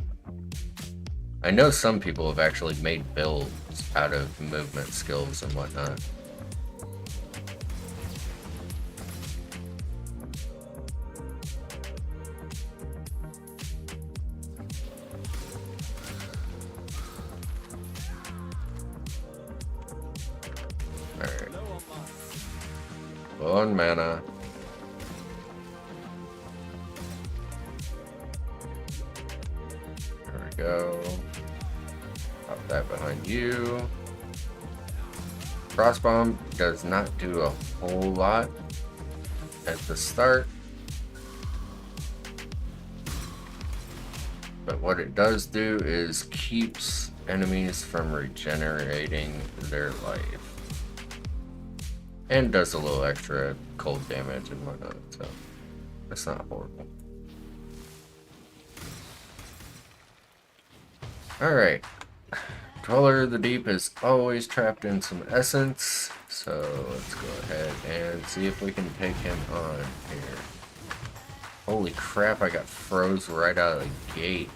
I know some people have actually made builds out of movement skills and whatnot. Alright. Low on mana. There we go. Pop that behind you. Crossbomb does not do a whole lot at the start. But what it does do is keeps enemies from regenerating their life. And does a little extra cold damage and whatnot, so it's not horrible. Alright. Dweller of the Deep is always trapped in some essence, so let's go ahead and see if we can take him on here. Holy crap, I got froze right out of the gate.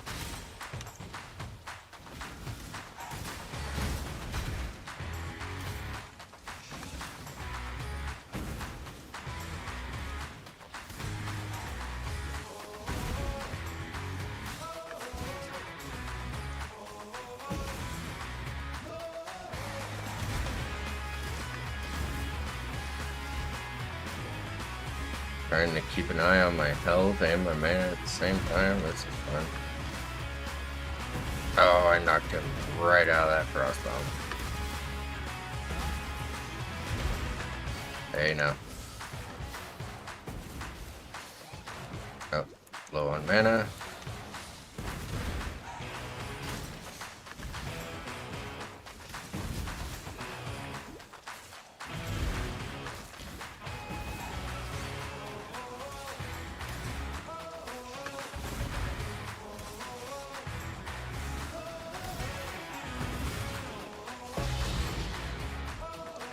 Trying to keep an eye on my health and my mana at the same time. This is fun. Oh, I knocked him right out of that frostbomb. Hey, now. Oh, low on mana.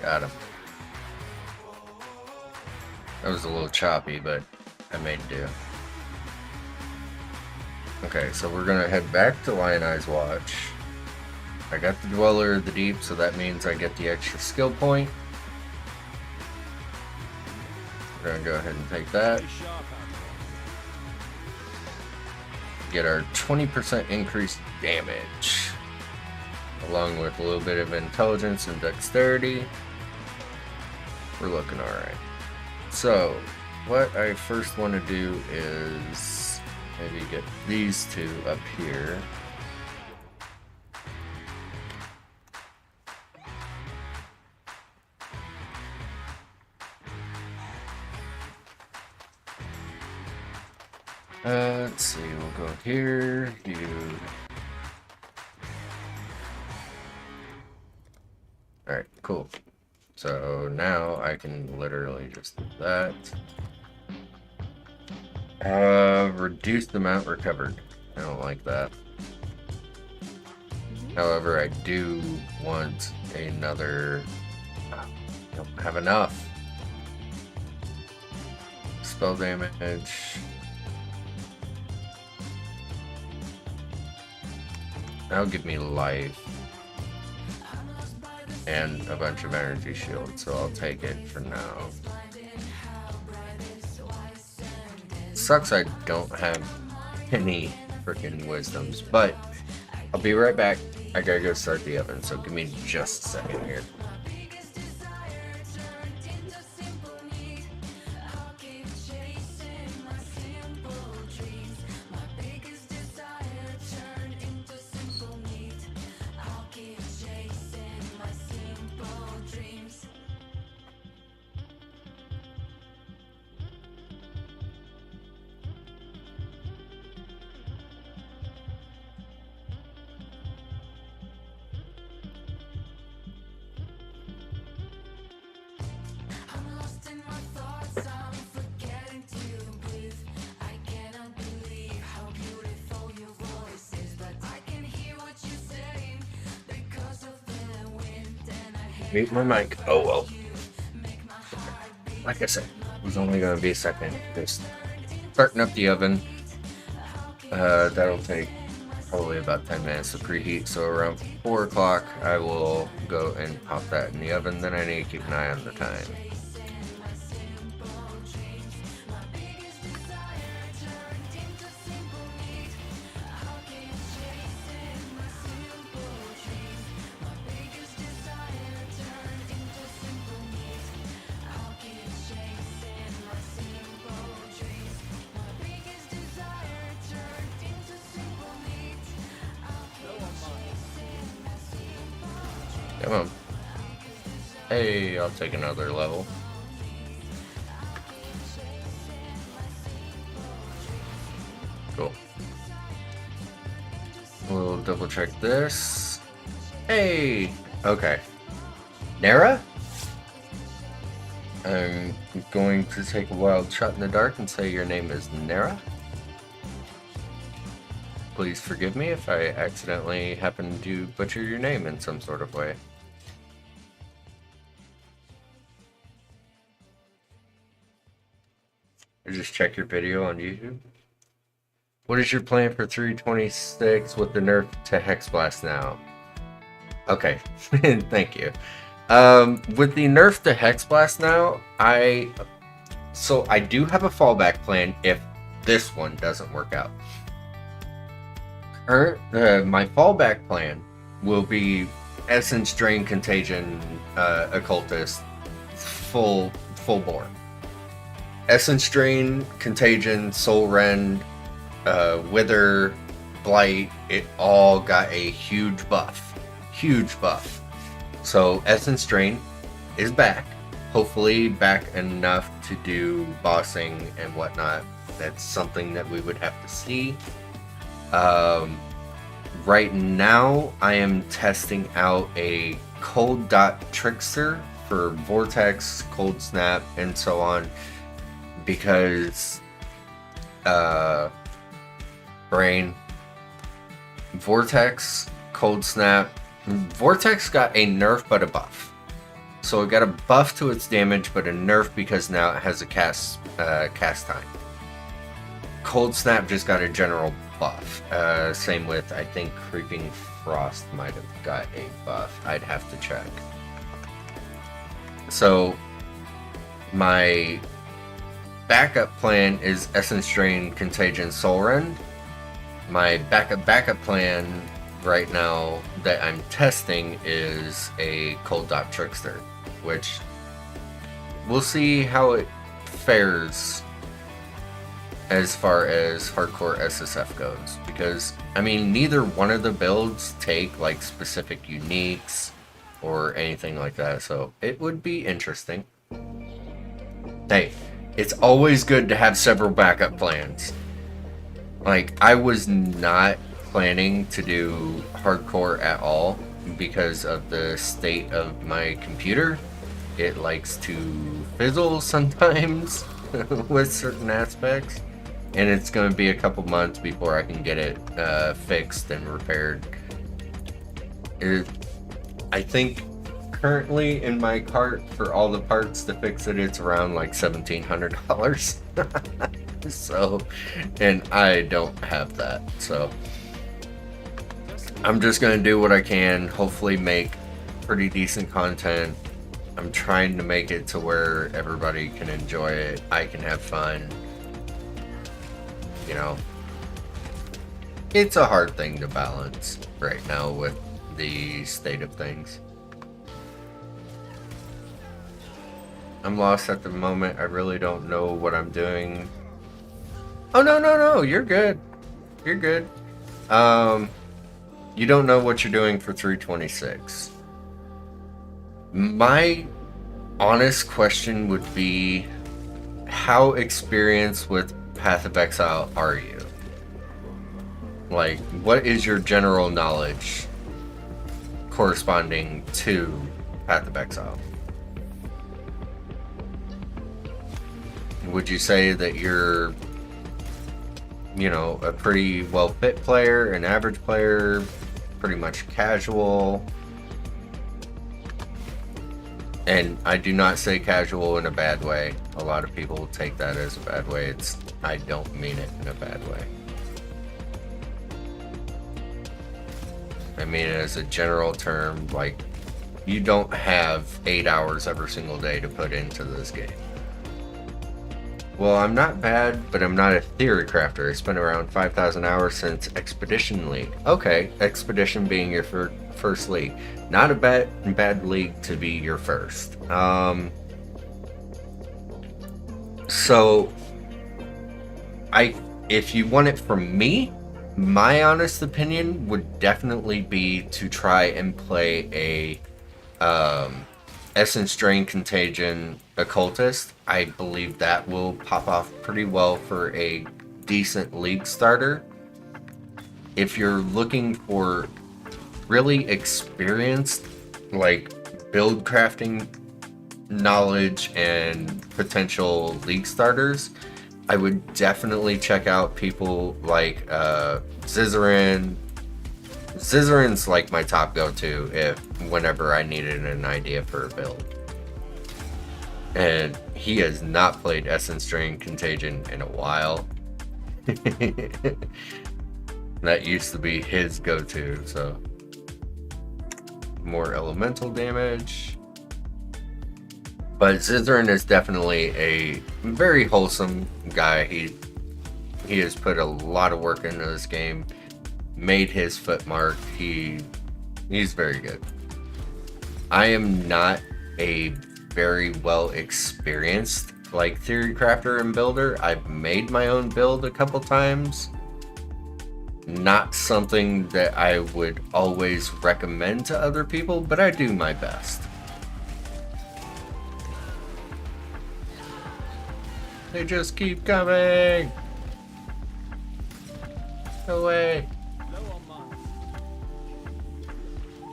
Got him. That was a little choppy, but I made do. Okay, so we're gonna head back to Lion Eye's Watch. I got the Dweller of the Deep, so that means I get the extra skill point. We're gonna go ahead and take that. Get our 20% increased damage, along with a little bit of intelligence and dexterity. We're looking alright. So, what I first want to do is maybe get these two up here. Let's see, we'll go here, you. Alright, cool. So now I can literally just do that. Reduce the amount recovered. I don't like that. However, I do want another. I don't have enough. Spell damage. That'll give me life. And a bunch of energy shields, so I'll take it for now. sucks I don't have any freaking wisdoms, but I'll be right back. I gotta go start the oven, so give me just a second here. Mute my mic. Oh well. Like I said, it was only going to be a second. Just starting up the oven. That'll take probably about 10 minutes to preheat. So around 4 o'clock, I will go and pop that in the oven. Then I need to keep an eye on the time. Come on. Hey, I'll take another level. Cool. We'll double check this. Hey! Okay. Nara? I'm going to take a wild shot in the dark and say your name is Nara. Please forgive me if I accidentally happen to butcher your name in some sort of way. Or just check your video on YouTube. What is your plan for 326 with the nerf to Hex Blast now? Okay, thank you. With the nerf to Hex Blast now, I do have a fallback plan if this one doesn't work out. My fallback plan will be Essence Drain Contagion Occultist full bore. Essence Drain, Contagion, Soul Rend, Wither, Blight, it all got a huge buff. Huge buff. So Essence Drain is back. Hopefully back enough to do bossing and whatnot. That's something that we would have to see. Right now I am testing out a Cold DoT Trickster for Vortex, Cold Snap, and so on. Because Brain, Vortex, Cold Snap. Vortex got a nerf but a buff. So it got a buff to its damage but a nerf because now it has a cast time. Cold Snap just got a general buff. Same with, I think, Creeping Frost might have got a buff. I'd have to check. So my backup plan is Essence Drain, Contagion, Soul Rend. My backup plan right now that I'm testing is a Cold DoT Trickster, which we'll see how it fares as far as Hardcore SSF goes, because I mean neither one of the builds take like specific uniques or anything like that, so it would be interesting. Hey, it's always good to have several backup plans. Like, I was not planning to do Hardcore at all because of the state of my computer. It likes to fizzle sometimes with certain aspects, and it's going to be a couple months before I can get it fixed and repaired. I think currently in my cart for all the parts to fix it, it's around like $1,700. So, and I don't have that, so I'm just gonna do what I can, hopefully make pretty decent content. I'm trying to make it to where everybody can enjoy it, I can have fun, you know, it's a hard thing to balance right now with the state of things. I'm lost at the moment. I really don't know what I'm doing. Oh, no, you're good. You're good. You don't know what you're doing for 326. My honest question would be, how experienced with Path of Exile are you? Like, what is your general knowledge corresponding to Path of Exile? Would you say that you're, you know, a pretty well fit player, an average player, pretty much casual? And I do not say casual in a bad way. A lot of people take that as a bad way. I don't mean it in a bad way. I mean it as a general term, like, you don't have 8 hours every single day to put into this game. Well, I'm not bad, but I'm not a theory crafter. I spent around 5,000 hours since Expedition League. Okay, Expedition being your first league. Not a bad league to be your first. So, if you want it from me, my honest opinion would definitely be to try and play a Essence Drain Contagion Occultist. I believe that will pop off pretty well for a decent league starter. If you're looking for really experienced, like, build crafting knowledge and potential league starters, I would definitely check out people like Zizaran. Zizaran's like my top go-to whenever I needed an idea for a build. And he has not played Essence Drain Contagion in a while. That used to be his go-to, so. More elemental damage. But Zizaran is definitely a very wholesome guy. He has put a lot of work into this game, made his footmark. He's very good. I am not a very well experienced like theory crafter and builder. I've made my own build a couple times. Not something that I would always recommend to other people, but I do my best. They just keep coming. No way.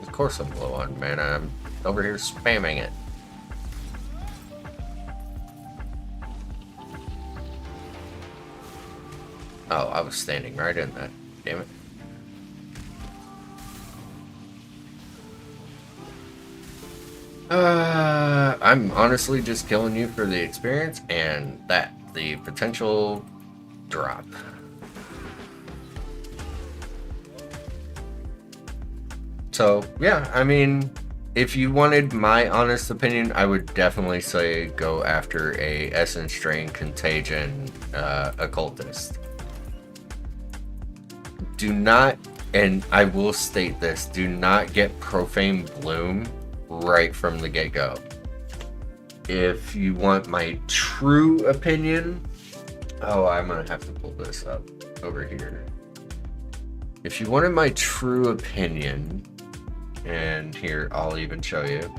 Of course I'm low on mana. I'm over here spamming it. Oh, I was standing right in that. Damn it. I'm honestly just killing you for the experience and the potential drop. So, yeah, I mean, if you wanted my honest opinion, I would definitely say go after a Essence Drain Contagion Occultist. Do not, and I will state this, do not get Profane Bloom right from the get-go. If you want my true opinion, oh, I'm gonna have to pull this up over here. If you wanted my true opinion, and here, I'll even show you.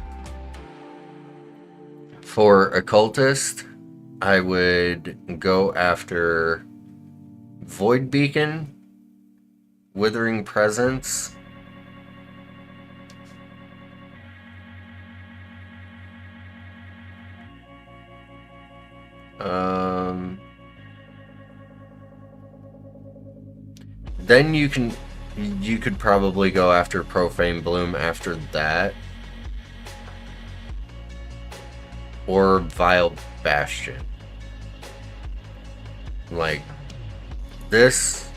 For Occultist, I would go after Void Beacon, Withering Presence, then you could probably go after Profane Bloom after that, or Vile Bastion. Like this.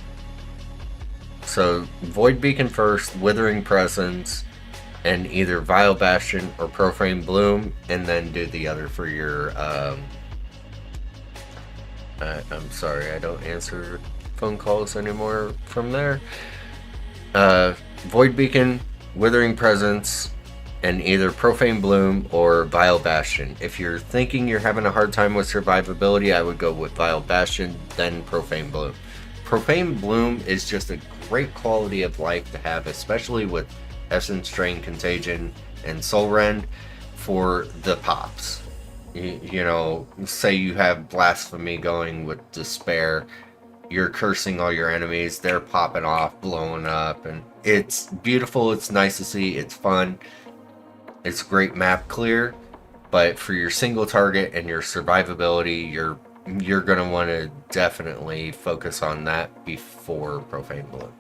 So Void Beacon first, Withering Presence, and either Vile Bastion or Profane Bloom, and then do the other for your I'm sorry, I don't answer phone calls anymore from there. Void Beacon, Withering Presence, and either Profane Bloom or Vile Bastion. If you're thinking you're having a hard time with survivability, I would go with Vile Bastion, then Profane Bloom. Profane Bloom is just a great quality of life to have, especially with Essence Drain, Contagion, and Soul Rend for the pops. You know, say you have Blasphemy going with Despair, you're cursing all your enemies, they're popping off, blowing up, and it's beautiful, it's nice to see, it's fun, it's great map clear, but for your single target and your survivability, you're gonna want to definitely focus on that before Profane Bloom.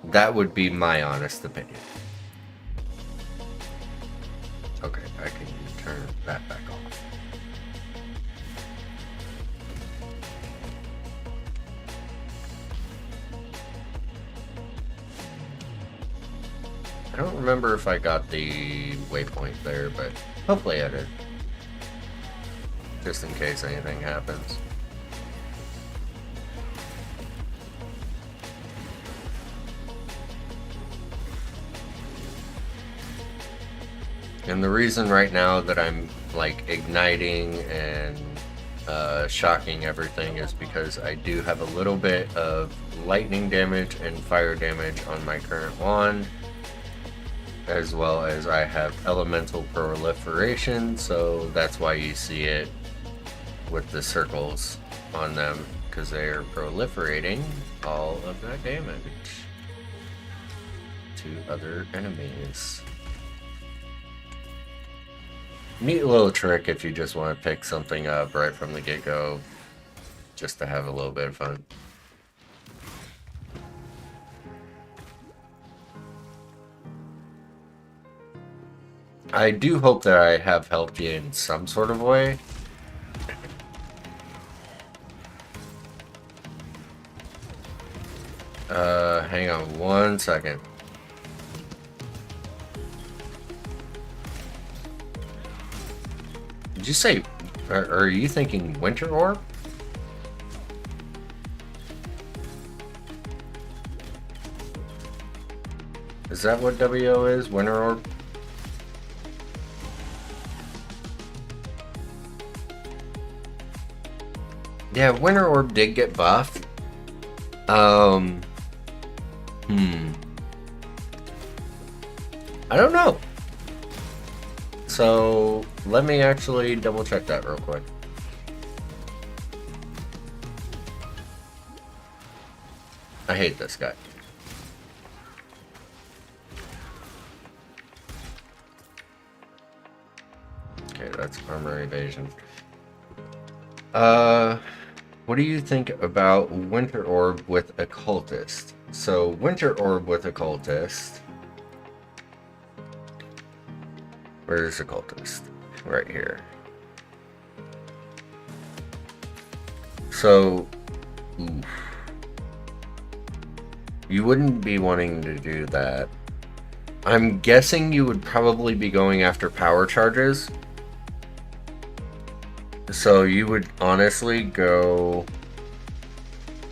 That would be my honest opinion. Okay, I can turn that back off. I don't remember if I got the waypoint there, but hopefully I did. Just in case anything happens. And the reason right now that I'm like igniting and shocking everything is because I do have a little bit of lightning damage and fire damage on my current wand, as well as I have elemental proliferation, so that's why you see it with the circles on them, because they are proliferating all of that damage to other enemies. Neat little trick if you just want to pick something up right from the get-go, just to have a little bit of fun. I do hope that I have helped you in some sort of way. Hang on one second. Did you say, are you thinking Winter Orb? Is that what WO is? Winter Orb? Yeah, Winter Orb did get buffed. I don't know. So, let me actually double check that real quick. I hate this guy. Okay, that's armor evasion. What do you think about Winter Orb with Occultist? So, Winter Orb with Occultist. Where's Occultist? Right here. So, oof. You wouldn't be wanting to do that. I'm guessing you would probably be going after power charges. So you would honestly go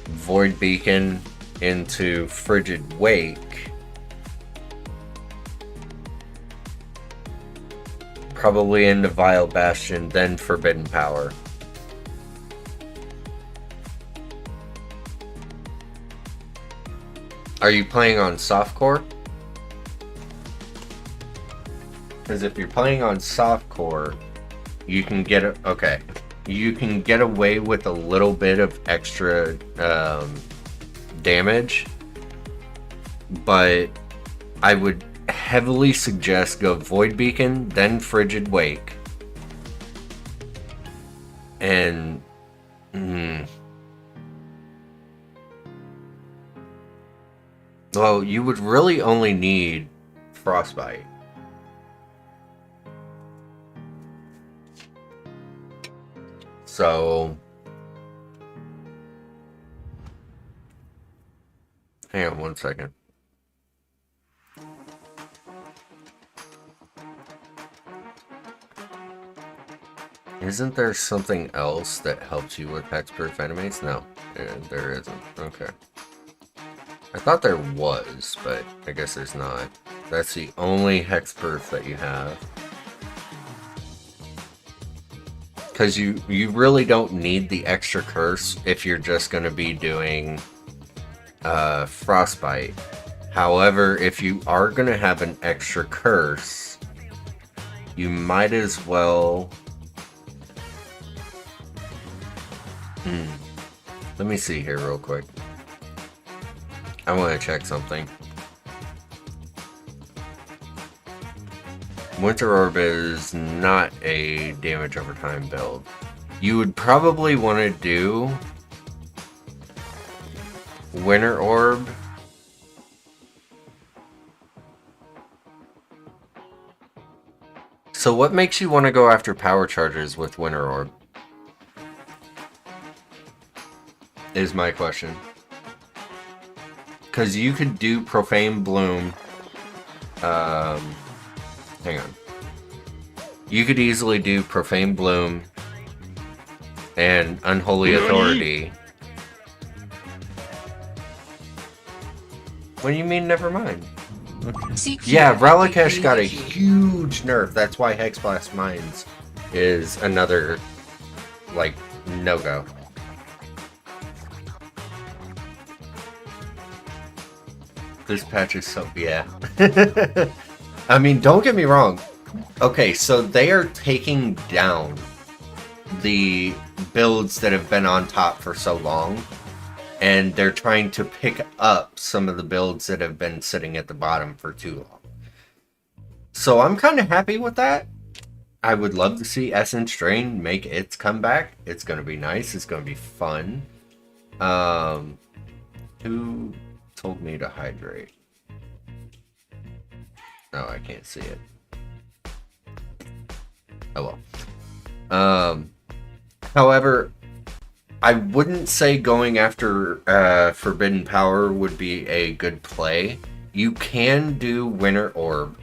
Void Beacon into Frigid Wake. Probably into Vile Bastion, then Forbidden Power. Are you playing on softcore? Because if you're playing on softcore, you can get you can get away with a little bit of extra damage, but I would heavily suggest go Void Beacon, then Frigid Wake, and well, you would really only need Frostbite. So, hang on one second. Isn't there something else that helps you with hexproof enemies? No, There isn't. Okay. I thought there was, but I guess there's not. That's the only hexproof that you have. Because you really don't need the extra curse if you're just going to be doing frostbite. However, if you are going to have an extra curse, you might as well... Let me see here real quick. I want to check something. Winter Orb is not a damage over time build. You would probably want to do Winter Orb. So what makes you want to go after power charges with Winter Orb? Is my question. Because you could do Profane Bloom. Hang on. You could easily do Profane Bloom and Unholy Authority. What do you mean, never mind? Yeah, Relicash got a huge nerf. That's why Hexblast Mines is another, like, no-go. This patch is so... yeah. I mean, don't get me wrong. Okay, so they are taking down the builds that have been on top for so long. And they're trying to pick up some of the builds that have been sitting at the bottom for too long. So I'm kind of happy with that. I would love to see Essence Drain make its comeback. It's going to be nice. It's going to be fun. Who told me to hydrate? No, I can't see it. Oh well. However, I wouldn't say going after Forbidden Power would be a good play. You can do Winter Orb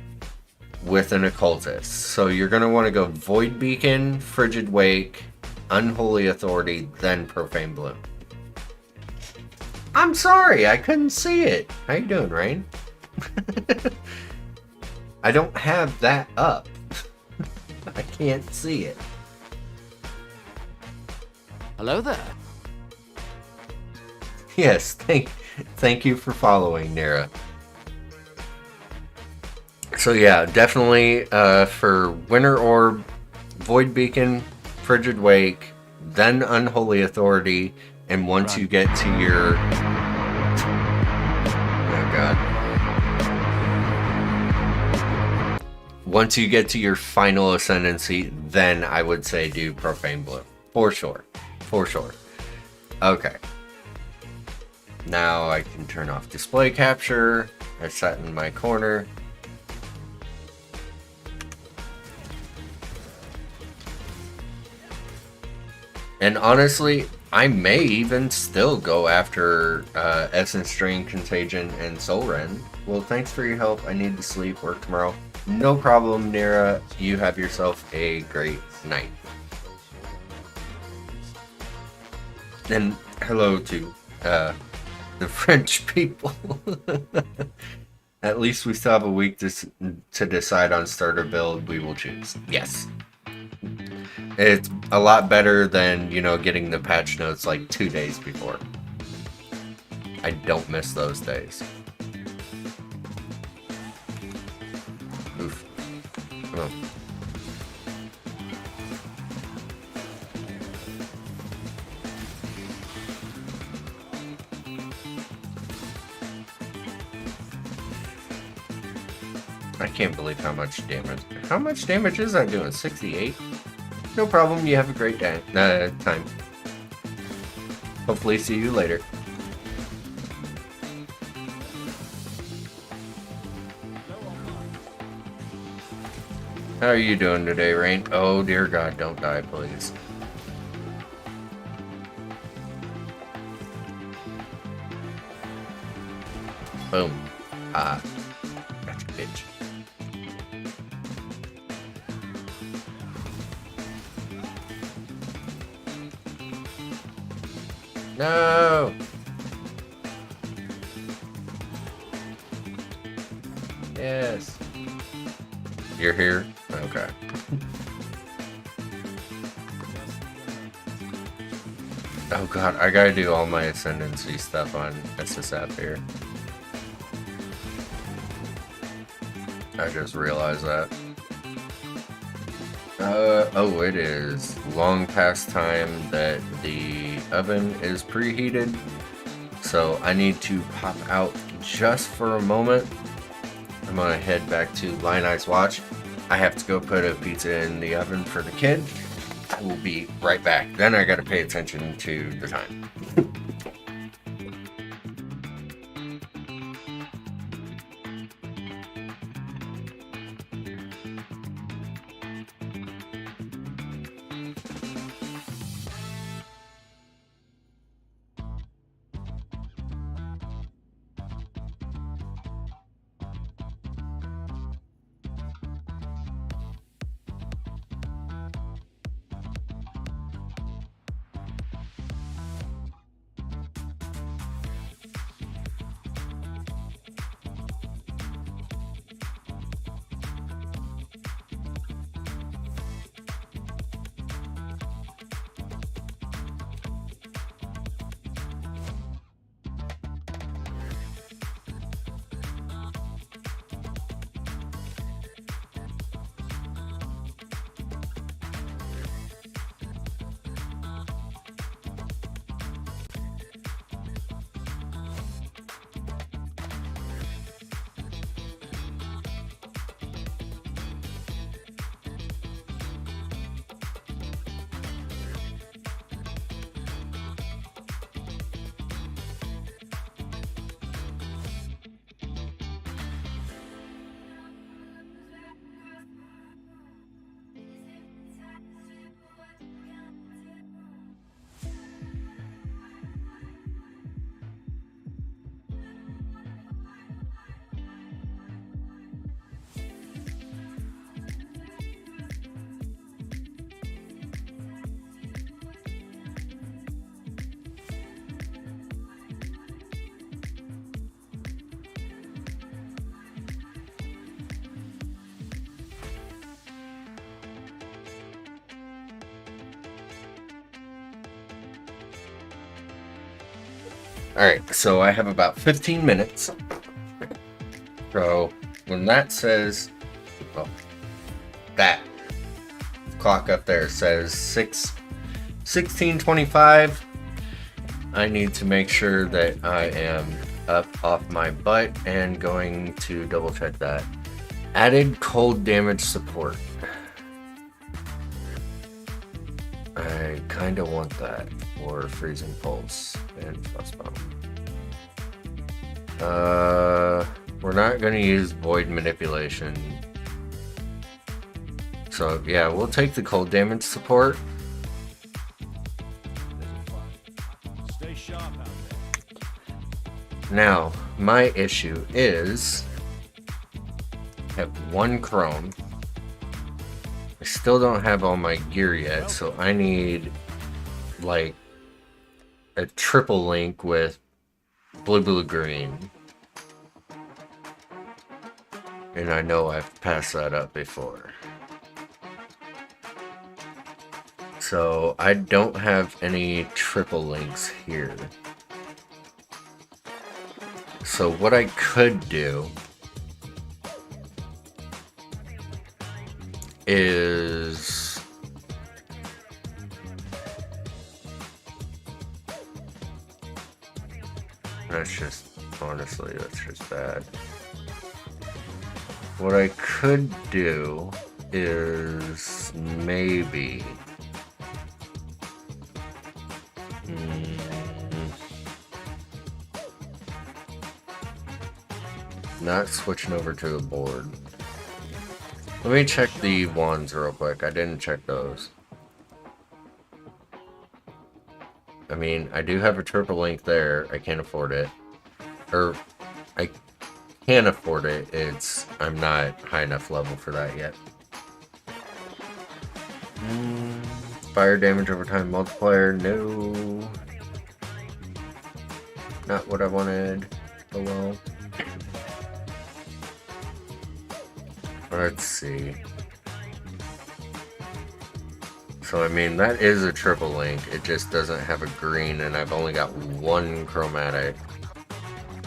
with an Occultist. So you're going to want to go Void Beacon, Frigid Wake, Unholy Authority, then Profane Bloom. I'm sorry, I couldn't see it. How you doing, Rain? I don't have that up. I can't see it. Hello there. Yes, thank you for following, Nera. So yeah, definitely for Winter Orb, Void Beacon, Frigid Wake, then Unholy Authority, and once you get to your... oh god. Once you get to your final Ascendancy, then I would say do Profane Bloom. For sure. For sure. Okay. Now I can turn off display capture. I sat in my corner. And honestly, I may even still go after Essence Drain, Contagion, and Soul Rend. Well, thanks for your help. I need to sleep, work tomorrow. No problem, Nera. You have yourself a great night. And hello to the French people. At least we still have a week to decide on starter build we will choose. Yes. It's a lot better than, you know, getting the patch notes like 2 days before. I don't miss those days. Oof. Come on. I can't believe how much damage. How much damage is that doing? 68? No problem. You have a great day. Time. Hopefully see you later. How are you doing today, Rain? Oh, dear God, don't die, please. Boom. Ah. Gotcha, bitch. No! Yes. You're here? Okay. Oh god, I gotta do all my Ascendancy stuff on SSF here. I just realized that. Oh, it is long past time that the oven is preheated. So I need to pop out just for a moment. I'm gonna head back to Line Ice Watch. I have to go put a pizza in the oven for the kid. I will be right back. Then I gotta pay attention to the time. Alright, so I have about 15 minutes. So when that says, well, that clock up there says 16:25, I need to make sure that I am up off my butt and going to double check that. Added cold damage support. I kind of want that for freezing pulse and frostbomb. We're not going to use void manipulation. So yeah, we'll take the cold damage support. Stay sharp out there. Now, my issue is I have one chrome. I still don't have all my gear yet, so I need like a triple link with blue green. And I know I've passed that up before. So I don't have any triple links here. So what I could do is that's just bad. What I could do is maybe not switching over to the board. Let me check the wands real quick. I didn't check those. I mean, I do have a triple link there. I can't afford it. Or, I can afford it. I'm not high enough level for that yet. Fire damage over time multiplier, no. Not what I wanted. Oh well. Let's see. So I mean, that is a triple link. It just doesn't have a green, and I've only got one chromatic.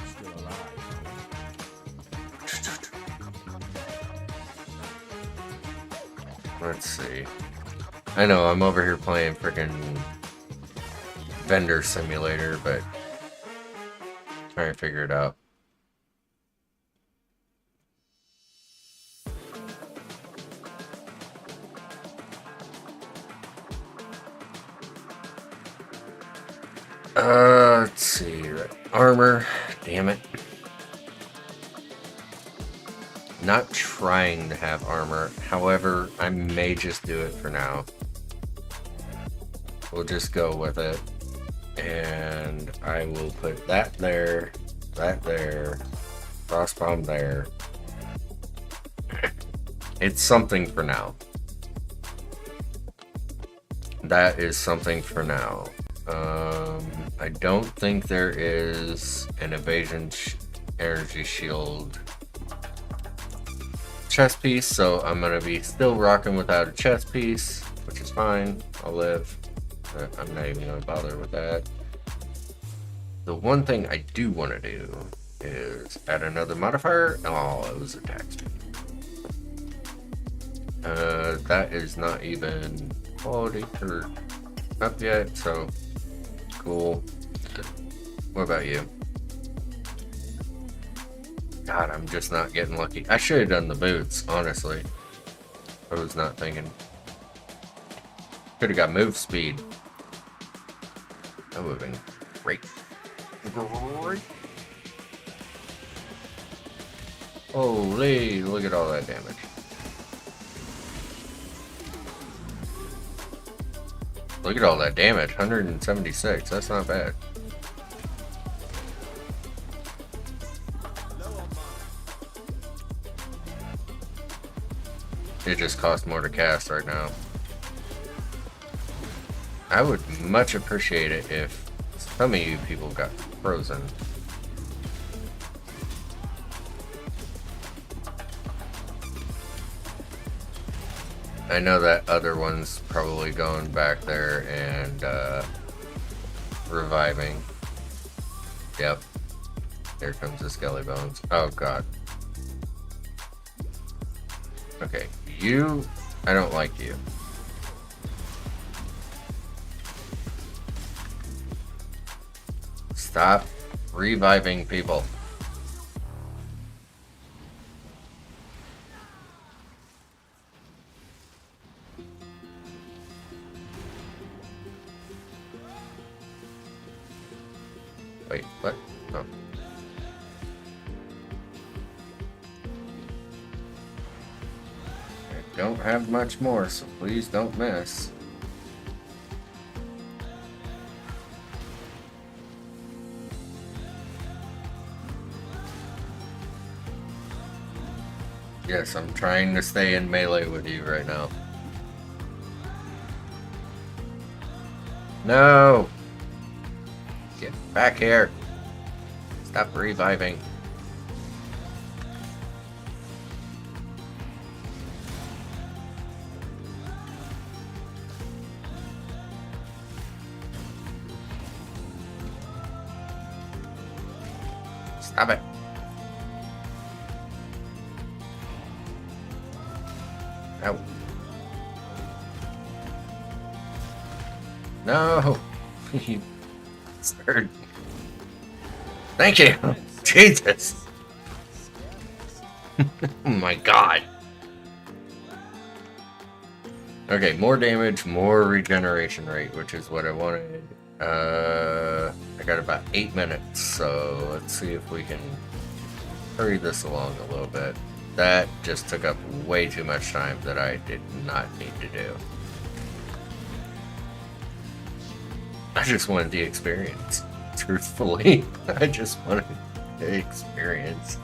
Still alive. Let's see. I know I'm over here playing freaking vendor simulator, but trying to figure it out. Let's see. Armor. Damn it. Not trying to have armor. However, I may just do it for now. We'll just go with it. And I will put that there, frost bomb there. It's something for now. That is something for now. I don't think there is an evasion energy shield chest piece, so I'm gonna be still rocking without a chest piece, which is fine. I'll live. I'm not even gonna bother with that. The one thing I do want to do is add another modifier. Oh, it was attack speed. That is not even quality or up yet, so cool. What about you? God, I'm just not getting lucky. I should have done the boots, honestly. I was not thinking. Could have got move speed. That would have been great. Great. Holy, look at all that damage. Look at all that damage. 176. That's not bad. It just costs more to cast right now. I would much appreciate it if some of you people got frozen. I know that other one's probably going back there and reviving. Yep. Here comes the skelly bones. Oh god. Okay, you, I don't like you. Stop reviving people. Wait, what? Oh. I don't have much more, so please don't miss. Yes, I'm trying to stay in melee with you right now. No! Get back here! Stop reviving. Stop it. Ow. No! You scared. Thank you! Jesus! Oh my god. Okay, more damage, more regeneration rate, which is what I wanted. I got about 8 minutes, so let's see if we can hurry this along a little bit. That just took up way too much time that I did not need to do. I just wanted the experience, truthfully. I just wanted the experience.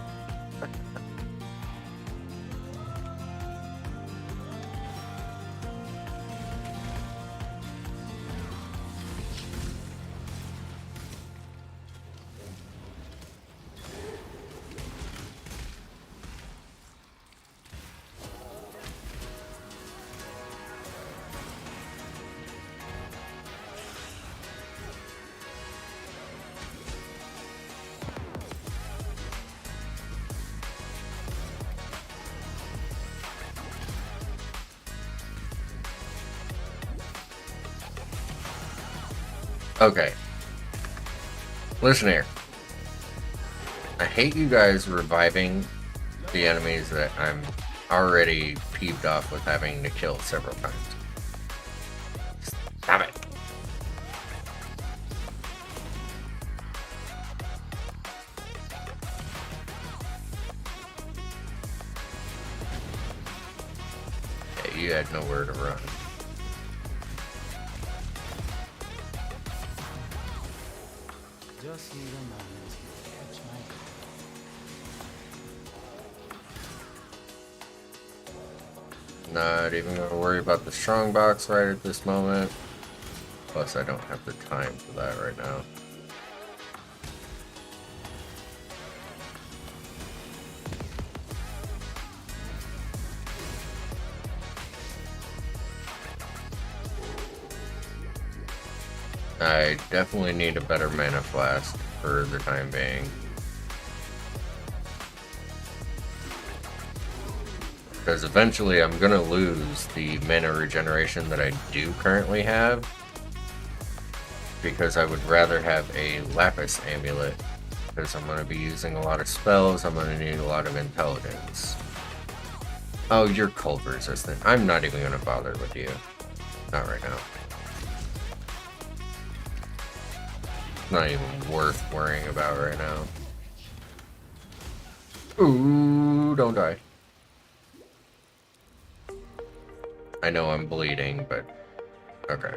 Okay. Listen here. I hate you guys reviving the enemies that I'm already peeved off with having to kill several times. Stop it. Yeah, you had nowhere to run. Just need a moment to catch my Not even gonna worry about the strongbox right at this moment. Plus, I don't have the time for that right now. I definitely need a better mana flask for the time being. Because eventually I'm gonna lose the mana regeneration that I do currently have. Because I would rather have a Lapis amulet. Because I'm gonna be using a lot of spells, I'm gonna need a lot of intelligence. Oh, you're cold resistant. I'm not even gonna bother with you. Not right now. Not even worth worrying about right now. Ooh, don't die. I know I'm bleeding, but okay.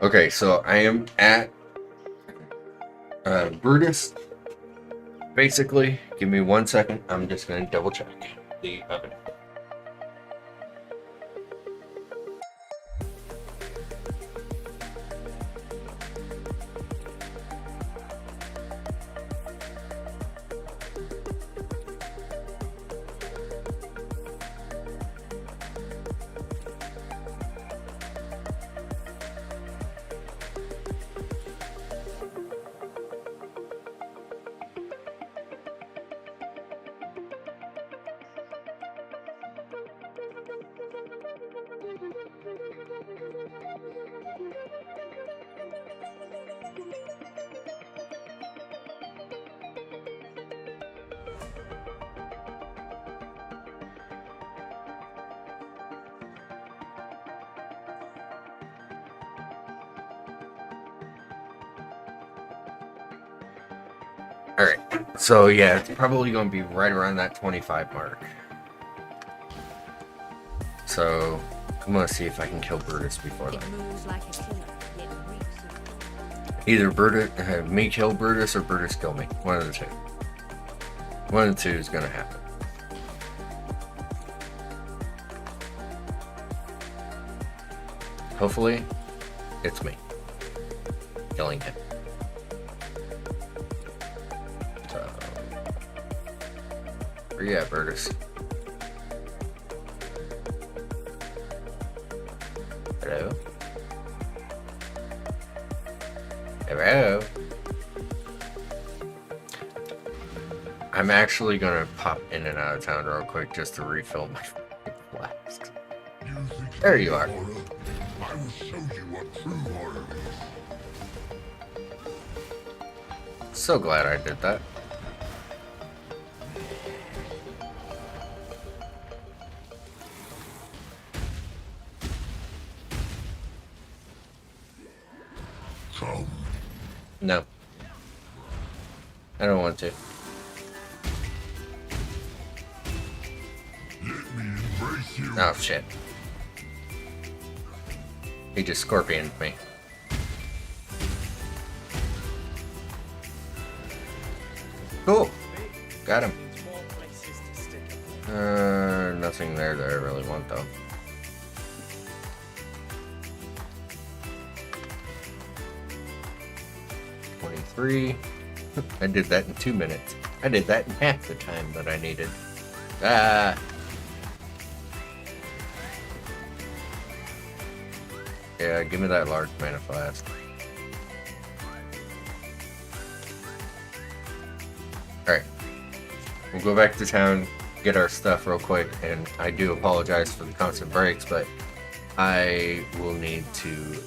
Okay, so I am at Brutus. Basically, give me 1 second. I'm just gonna double check the oven. Alright, so yeah, it's probably going to be right around that 25 mark. So, I'm going to see if I can kill Brutus before that. Either Brutus, me kill Brutus or Brutus kill me. One of the two. One of the two is going to happen. Hopefully, it's me killing him. Where you at, Brutus? Hello? Hello? I'm actually gonna pop in and out of town real quick just to refill my flask. There you are. I will show you what true horror is. So glad I did that. Come. No. I don't want to. Let me embrace you. Oh shit. He just scorpioned me. Cool. Got him. Nothing there that I really want though. I did that in 2 minutes. I did that in half the time that I needed. Ah. Yeah, give me that large mana flask. Alright. We'll go back to town, get our stuff real quick, and I do apologize for the constant breaks, but I will need to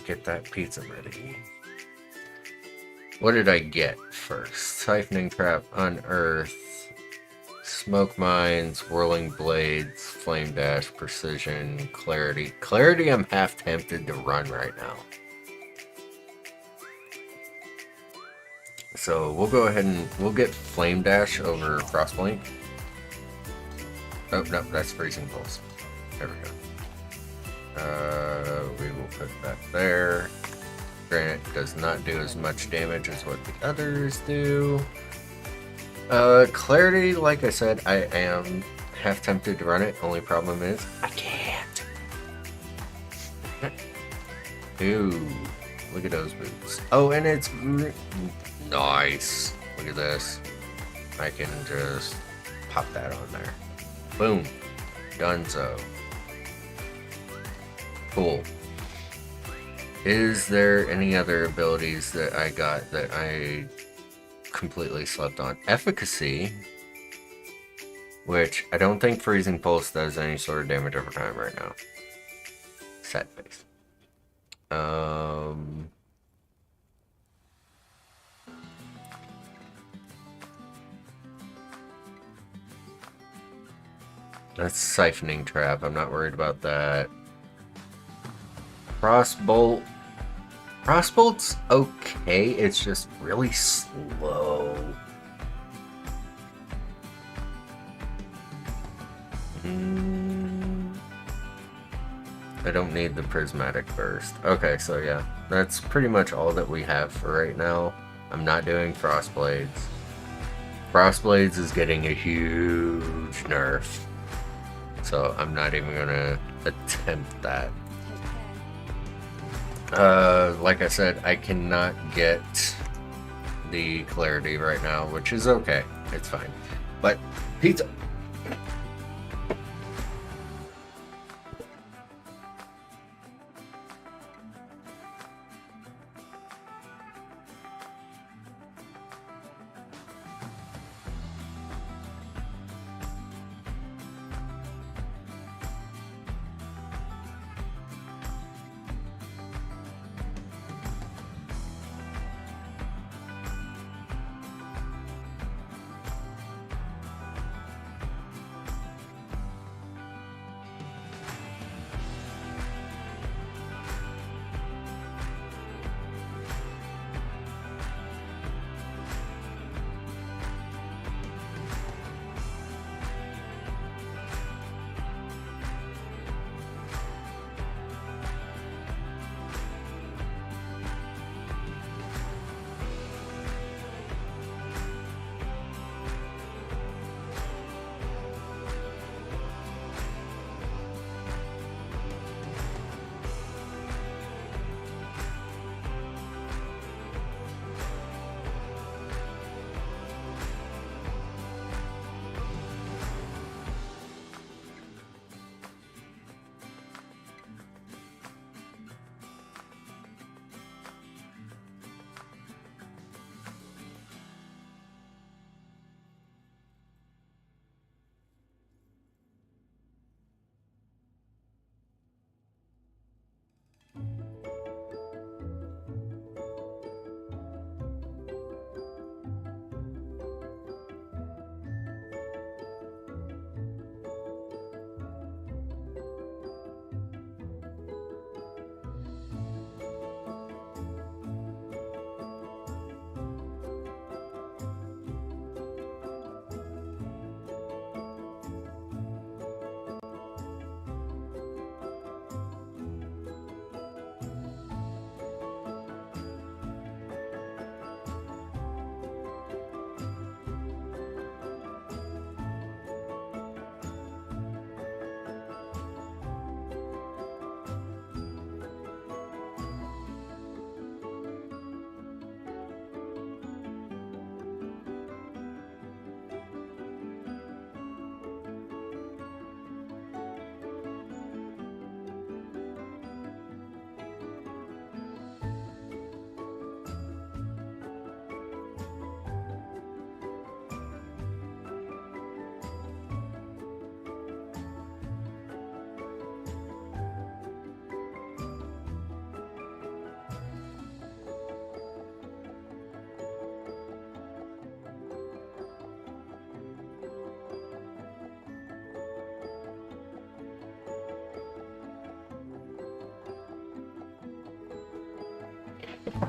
get that pizza ready. What did I get first? Siphoning trap, unearth, smoke mines, whirling blades, flame dash, precision, clarity. Clarity I'm half tempted to run right now. So we'll go ahead and we'll get flame dash over frostblink. Oh no, that's freezing pulse. There we go. We will put that there. Granite does not do as much damage as what the others do. Clarity, like I said, I am half tempted to run it. Only problem is I can't. Ooh, look at those boots. Oh, and it's nice. Look at this. I can just pop that on there. Boom. Donezo. Cool. Is there any other abilities that I got that I completely slept on? Efficacy, which I don't think Freezing Pulse does any sort of damage over time right now. Set face. That's Siphoning Trap. I'm not worried about that. Frostbolt. Frostbolt's okay, it's just really slow. I don't need the prismatic burst. Okay, so yeah, that's pretty much all that we have for right now. I'm not doing Frostblades. Frostblades is getting a huge nerf, so I'm not even gonna attempt that. Like I said, I cannot get the clarity right now, which is okay. It's fine. But pizza.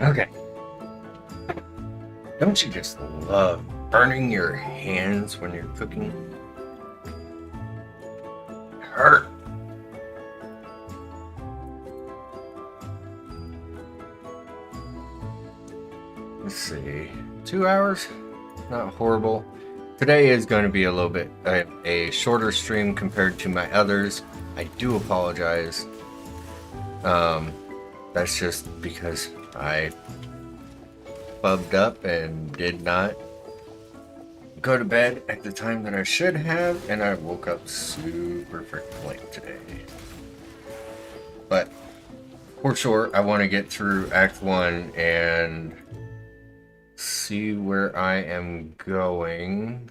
Okay. Don't you just love burning your hands when you're cooking? Hurt. Let's see. 2 hours? Not horrible. Today is going to be a little bit a shorter stream compared to my others. I do apologize. That's just because I bubbed up and did not go to bed at the time that I should have, and I woke up super freaking late today. But for sure, I want to get through Act 1 and see where I am going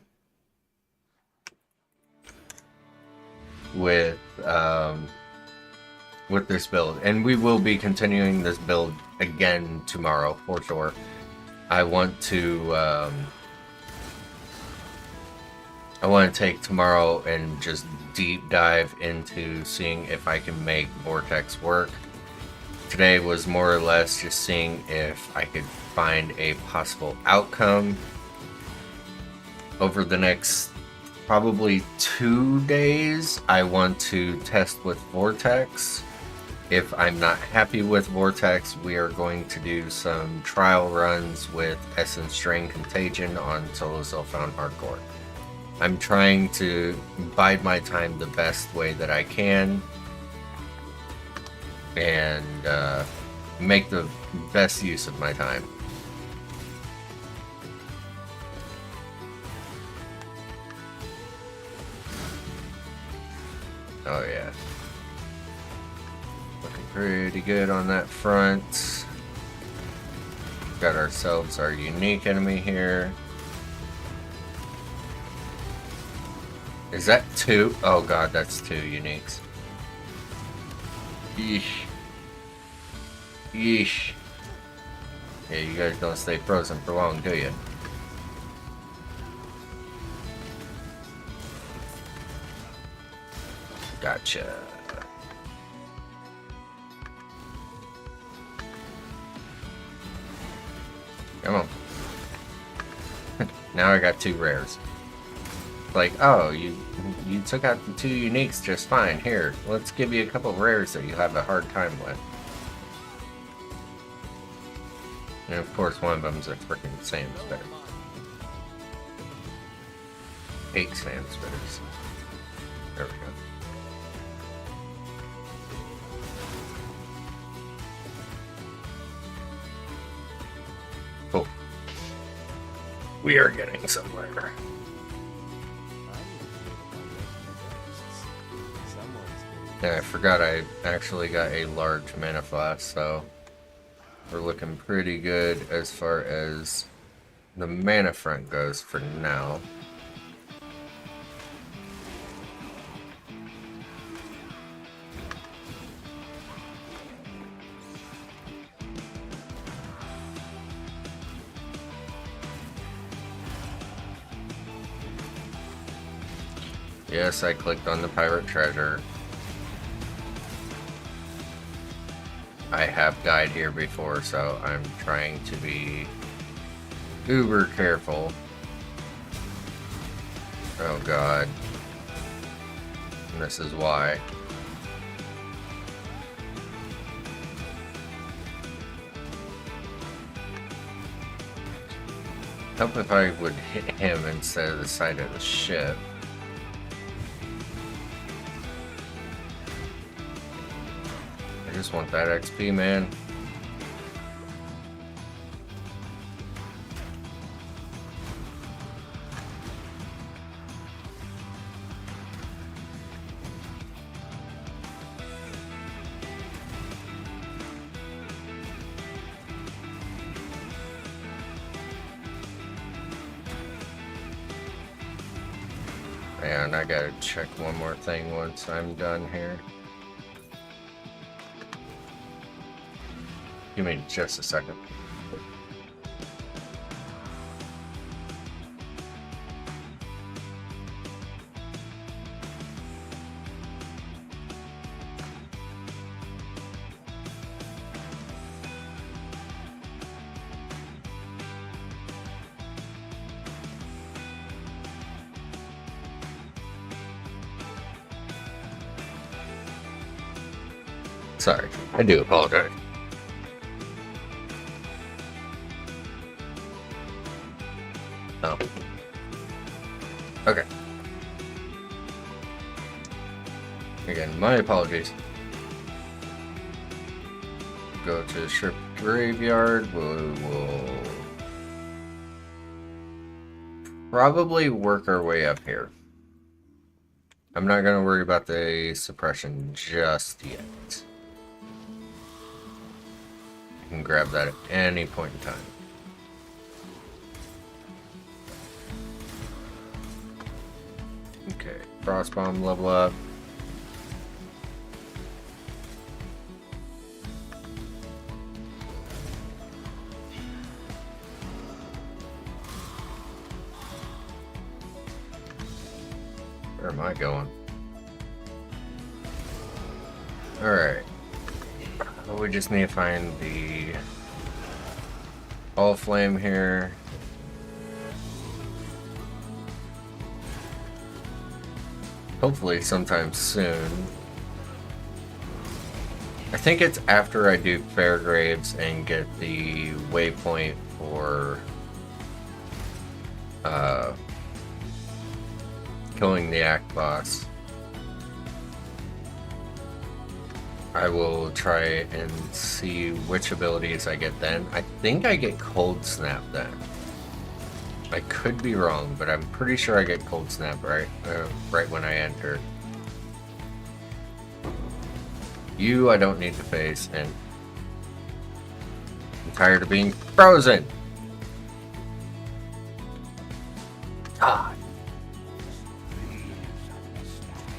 with this build. And we will be continuing this build again tomorrow, for sure. I want to take tomorrow and just deep dive into seeing if I can make Vortex work. Today was more or less just seeing if I could find a possible outcome. Over the next probably 2 days, I want to test with Vortex. If I'm not happy with Vortex, we are going to do some trial runs with Essence Strain Contagion on Solo Self-Found Hardcore. I'm trying to bide my time the best way that I can and make the best use of my time. Oh yeah. Looking pretty good on that front. Got ourselves our unique enemy here. Is that 2? Oh god, that's 2 uniques. Yeesh. Yeesh. Yeah, you guys don't stay frozen for long, do you? Gotcha. Come on. Now I got 2 rares. Like, oh, you took out the 2 uniques just fine. Here, let's give you a couple rares that you have a hard time with. And of course, one of them's a freaking sand spitter. 8 sand spitters. There we go. Cool. We are getting somewhere. Yeah, I forgot I actually got a large mana flask, so we're looking pretty good as far as the mana front goes for now. Yes, I clicked on the pirate treasure. I have died here before, so I'm trying to be uber careful. Oh god. And this is why. Help if I would hit him instead of the side of the ship. I just want that XP, man. And I gotta check one more thing once I'm done here. Give me just a second. Sorry, I do apologize. Oh. Okay. Again, my apologies. Go to the ship graveyard. We will probably work our way up here. I'm not going to worry about the suppression just yet. I can grab that at any point in time. Okay, frost bomb level up. Where am I going? Alright. We just need to find the all flame here. Hopefully sometime soon. I think it's after I do Fairgraves and get the waypoint for killing the Act boss. I will try and see which abilities I get then. I think I get Cold Snap then. I could be wrong, but I'm pretty sure I get Cold Snap right when I enter. You I don't need to face, and I'm tired of being frozen. Ah.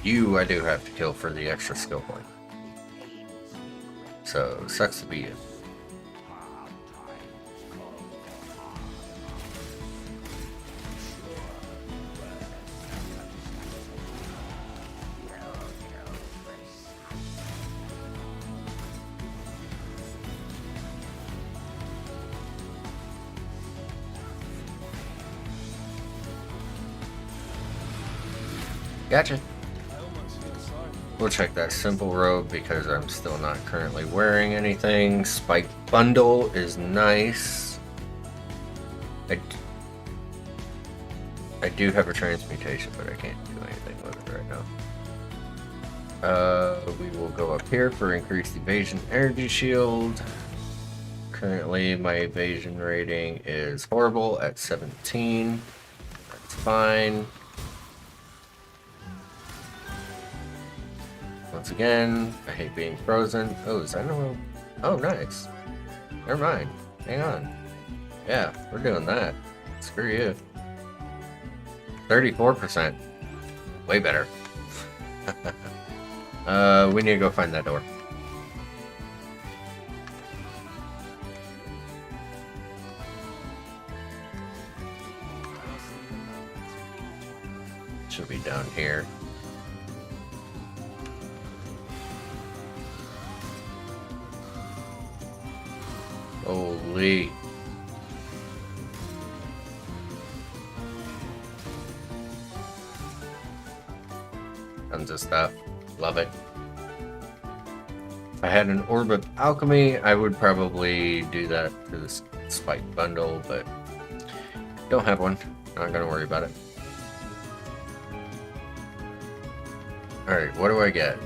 You I do have to kill for the extra skill point. So, sucks to be you. Gotcha. We'll check that simple robe because I'm still not currently wearing anything. Spike bundle is nice. I do have a transmutation, but I can't do anything with it right now. We will go up here for increased evasion energy shield. Currently my evasion rating is horrible at 17. That's fine. Once again, I hate being frozen. Oh, is that no? Oh, nice. Never mind. Hang on. Yeah, we're doing that. Screw you. 34%. Way better. We need to go find that door. Should be down here. Holy. Tons of stuff. Love it. If I had an Orb of Alchemy, I would probably do that for the Spike bundle, but don't have one. Not gonna worry about it. Alright, what do I get?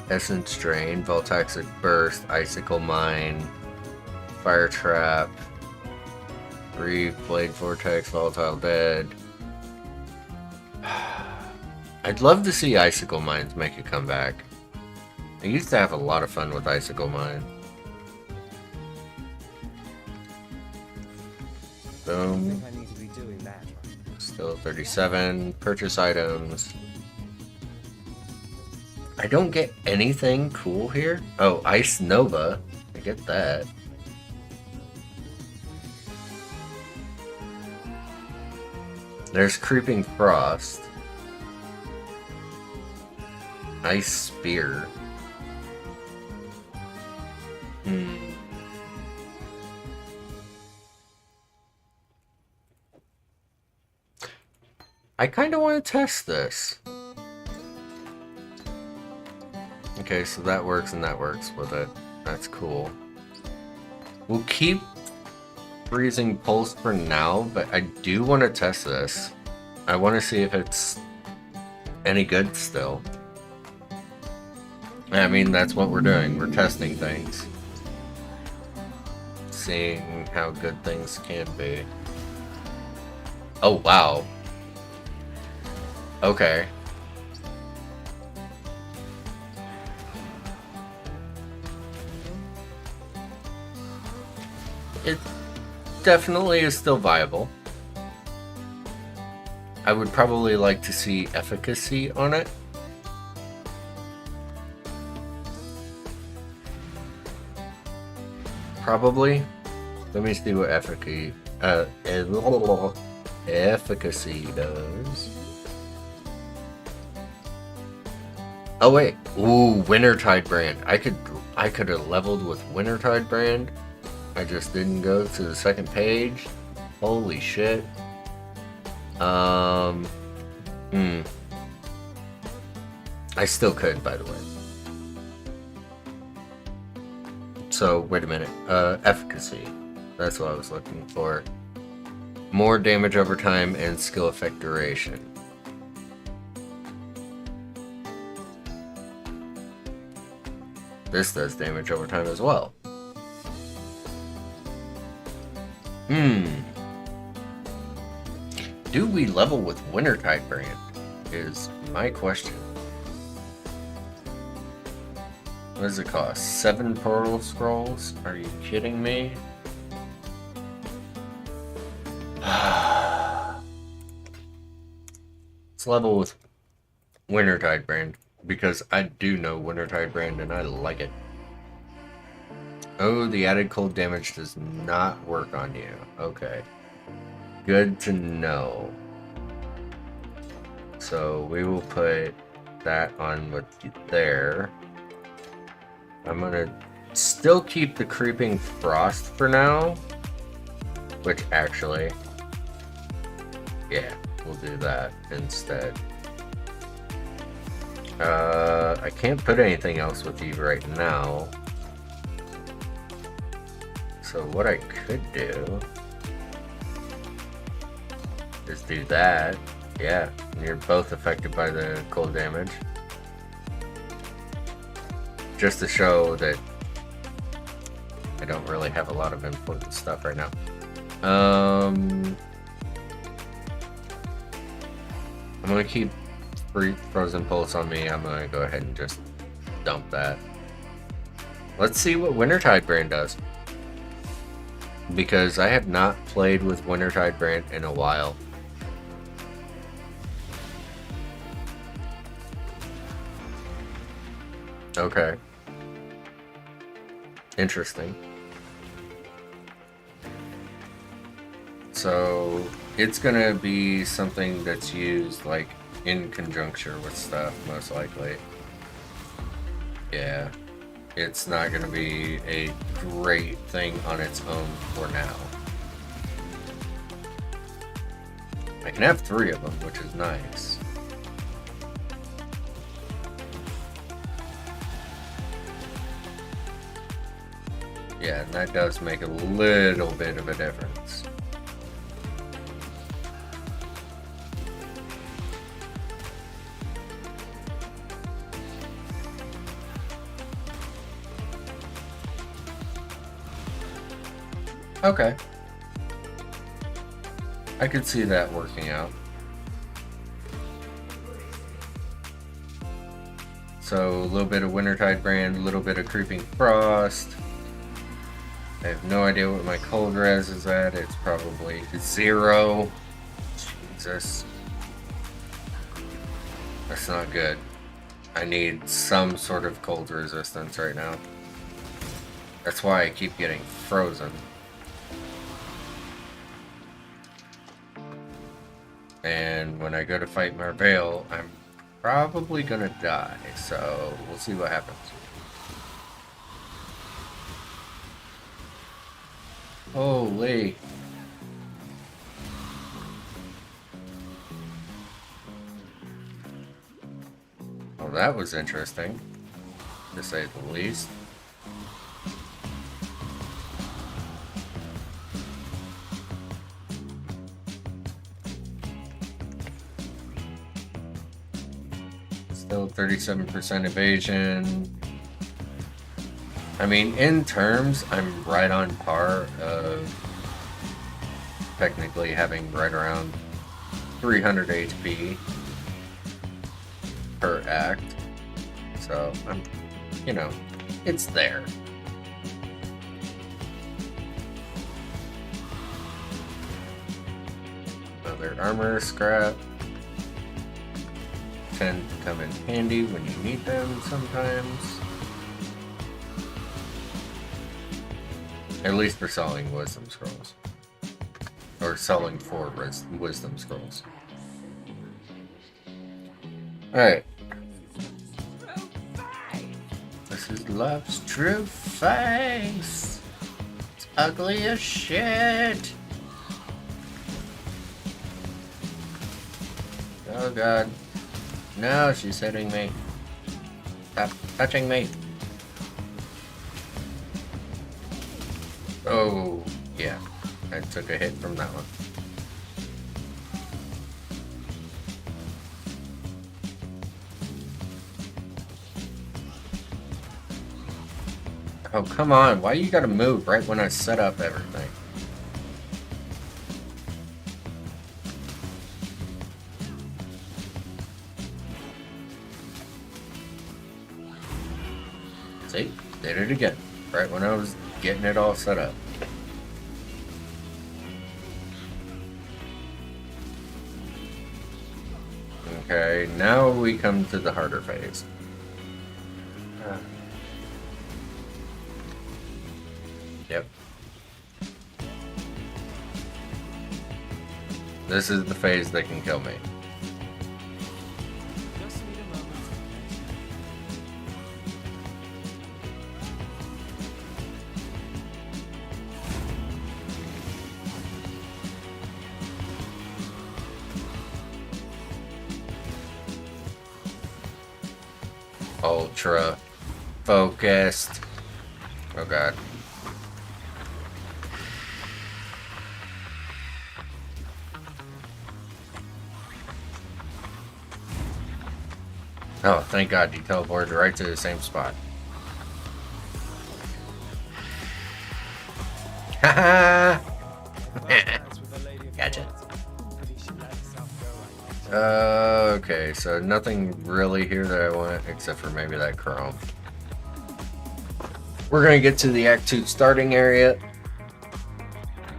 Essence Drain, Voltaxic Burst, Icicle Mine, Fire Trap, Reef, Blade Vortex, Volatile Dead. I'd love to see Icicle Mines make a comeback. I used to have a lot of fun with Icicle Mine. Boom. I need to be doing that. Still 37. Purchase items. I don't get anything cool here. Oh, Ice Nova. I get that. There's Creeping Frost. Ice Spear. I kind of want to test this. Okay, Okay, so that works and that works with it. That's cool. We'll keep freezing pulse for now, but I do want to test this. I want to see if it's any good still. I mean, that's what we're doing. We're testing things. Seeing how good things can be. Oh, wow. Okay. It definitely is still viable. I would probably like to see efficacy on it. Probably. Let me see what efficacy does. Oh wait. Ooh, Wintertide brand. I could have leveled with Wintertide brand. I just didn't go to the second page. Holy shit. I still could, by the way. So, wait a minute. Efficacy. That's what I was looking for. More damage over time and skill effect duration. This does damage over time as well. Do we level with Wintertide brand? Is my question. What does it cost? 7 portal scrolls? Are you kidding me? Let's level with Wintertide brand because I do know Wintertide brand and I like it. Oh, the added cold damage does not work on you. Okay. Good to know. So we will put that on with there. I'm gonna still keep the creeping frost for now. Which actually, yeah, we'll do that instead. I can't put anything else with you right now. So what I could do is do that. Yeah, and you're both affected by the cold damage. Just to show that I don't really have a lot of important stuff right now. I'm gonna keep Frozen Pulse on me. I'm gonna go ahead and just dump that. Let's see what Wintertide brand does. Because I have not played with Wintertide brand in a while. Okay. Interesting. So it's gonna be something that's used like in conjunction with stuff, most likely. Yeah. It's not gonna be a great thing on its own for now. I can have 3 of them, which is nice. Yeah, and that does make a little bit of a difference. Okay. I could see that working out. So, a little bit of Wintertide brand, a little bit of Creeping Frost. I have no idea what my cold res is at. It's probably 0. Jesus. That's not good. I need some sort of cold resistance right now. That's why I keep getting frozen. And when I go to fight Marvale, I'm probably gonna die. So, we'll see what happens. Holy. Oh, that was interesting. to say the least. Still 37% evasion. I mean, in terms, I'm right on par of technically having right around 300 HP per act. So, I'm, you know, it's there. Another armor scrap. Tend to come in handy when you need them sometimes. At least for selling wisdom scrolls. Or selling for wisdom scrolls. Alright. This is love's true face. It's ugly as shit. Oh god. No, she's hitting me. Stop touching me. Oh, yeah. I took a hit from that one. Oh, come on. Why you gotta move right when I set up everything? See? Did it again. Right when I was getting it all set up. Okay, now we come to the harder phase. Yep. This is the phase that can kill me. Ultra focused. Oh god. Oh, thank god you teleported right to the same spot. Haha! Gotcha. Okay, so nothing really here that I want except for maybe that chrome. We're gonna get to the Act 2 starting area,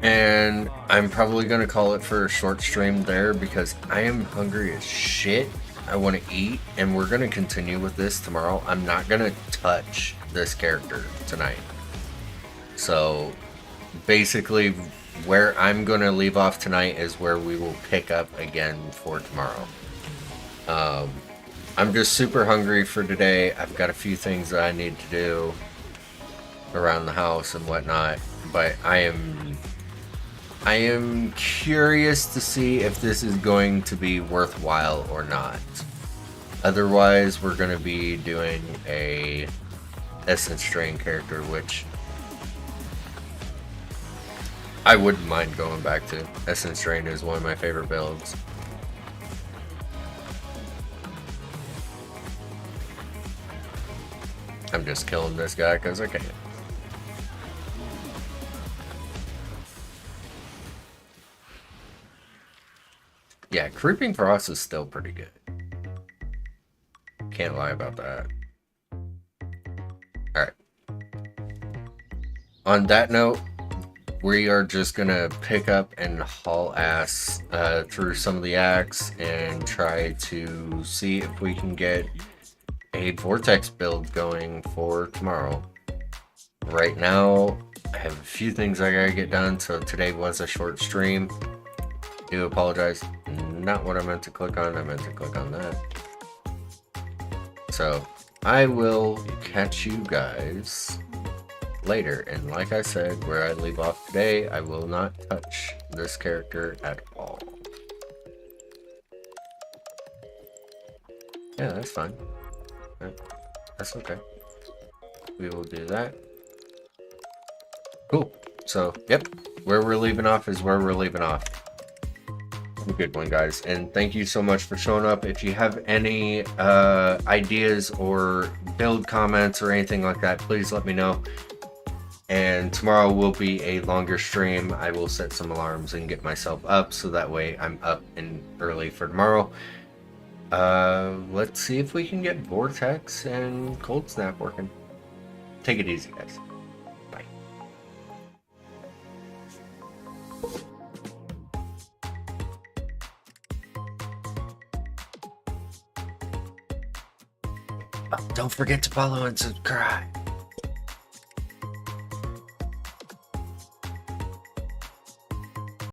and I'm probably gonna call it for a short stream there because I am hungry as shit. I want to eat, and we're gonna continue with this tomorrow. I'm not gonna touch this character tonight. So basically where I'm gonna leave off tonight is where we will pick up again for tomorrow. I'm just super hungry for today. I've got a few things that I need to do around the house and whatnot, but I am curious to see if this is going to be worthwhile or not. Otherwise, we're going to be doing a Essence Strain character, which I wouldn't mind going back to. Essence Strain is one of my favorite builds. I'm just killing this guy because I can. Yeah, Creeping Frost is still pretty good. Can't lie about that. Alright. On that note, we are just gonna pick up and haul ass through some of the acts and try to see if we can get a Vortex build going for tomorrow. Right now, I have a few things I gotta get done, so today was a short stream. Do apologize. Not what I meant to click on. I meant to click on that. So, I will catch you guys later. And like I said, where I leave off today, I will not touch this character at all. Yeah, that's fine. That's okay. we will do that. Cool. So, yep, where we're leaving off is where we're leaving off. Have a good one, guys, and thank you so much for showing up. If you have any ideas or build comments or anything like that, please let me know. And tomorrow will be a longer stream. I will set some alarms and get myself up so that way I'm up and early for tomorrow. Let's see if we can get Vortex and Cold Snap working. Take it easy, guys. Bye. Oh, don't forget to follow and subscribe.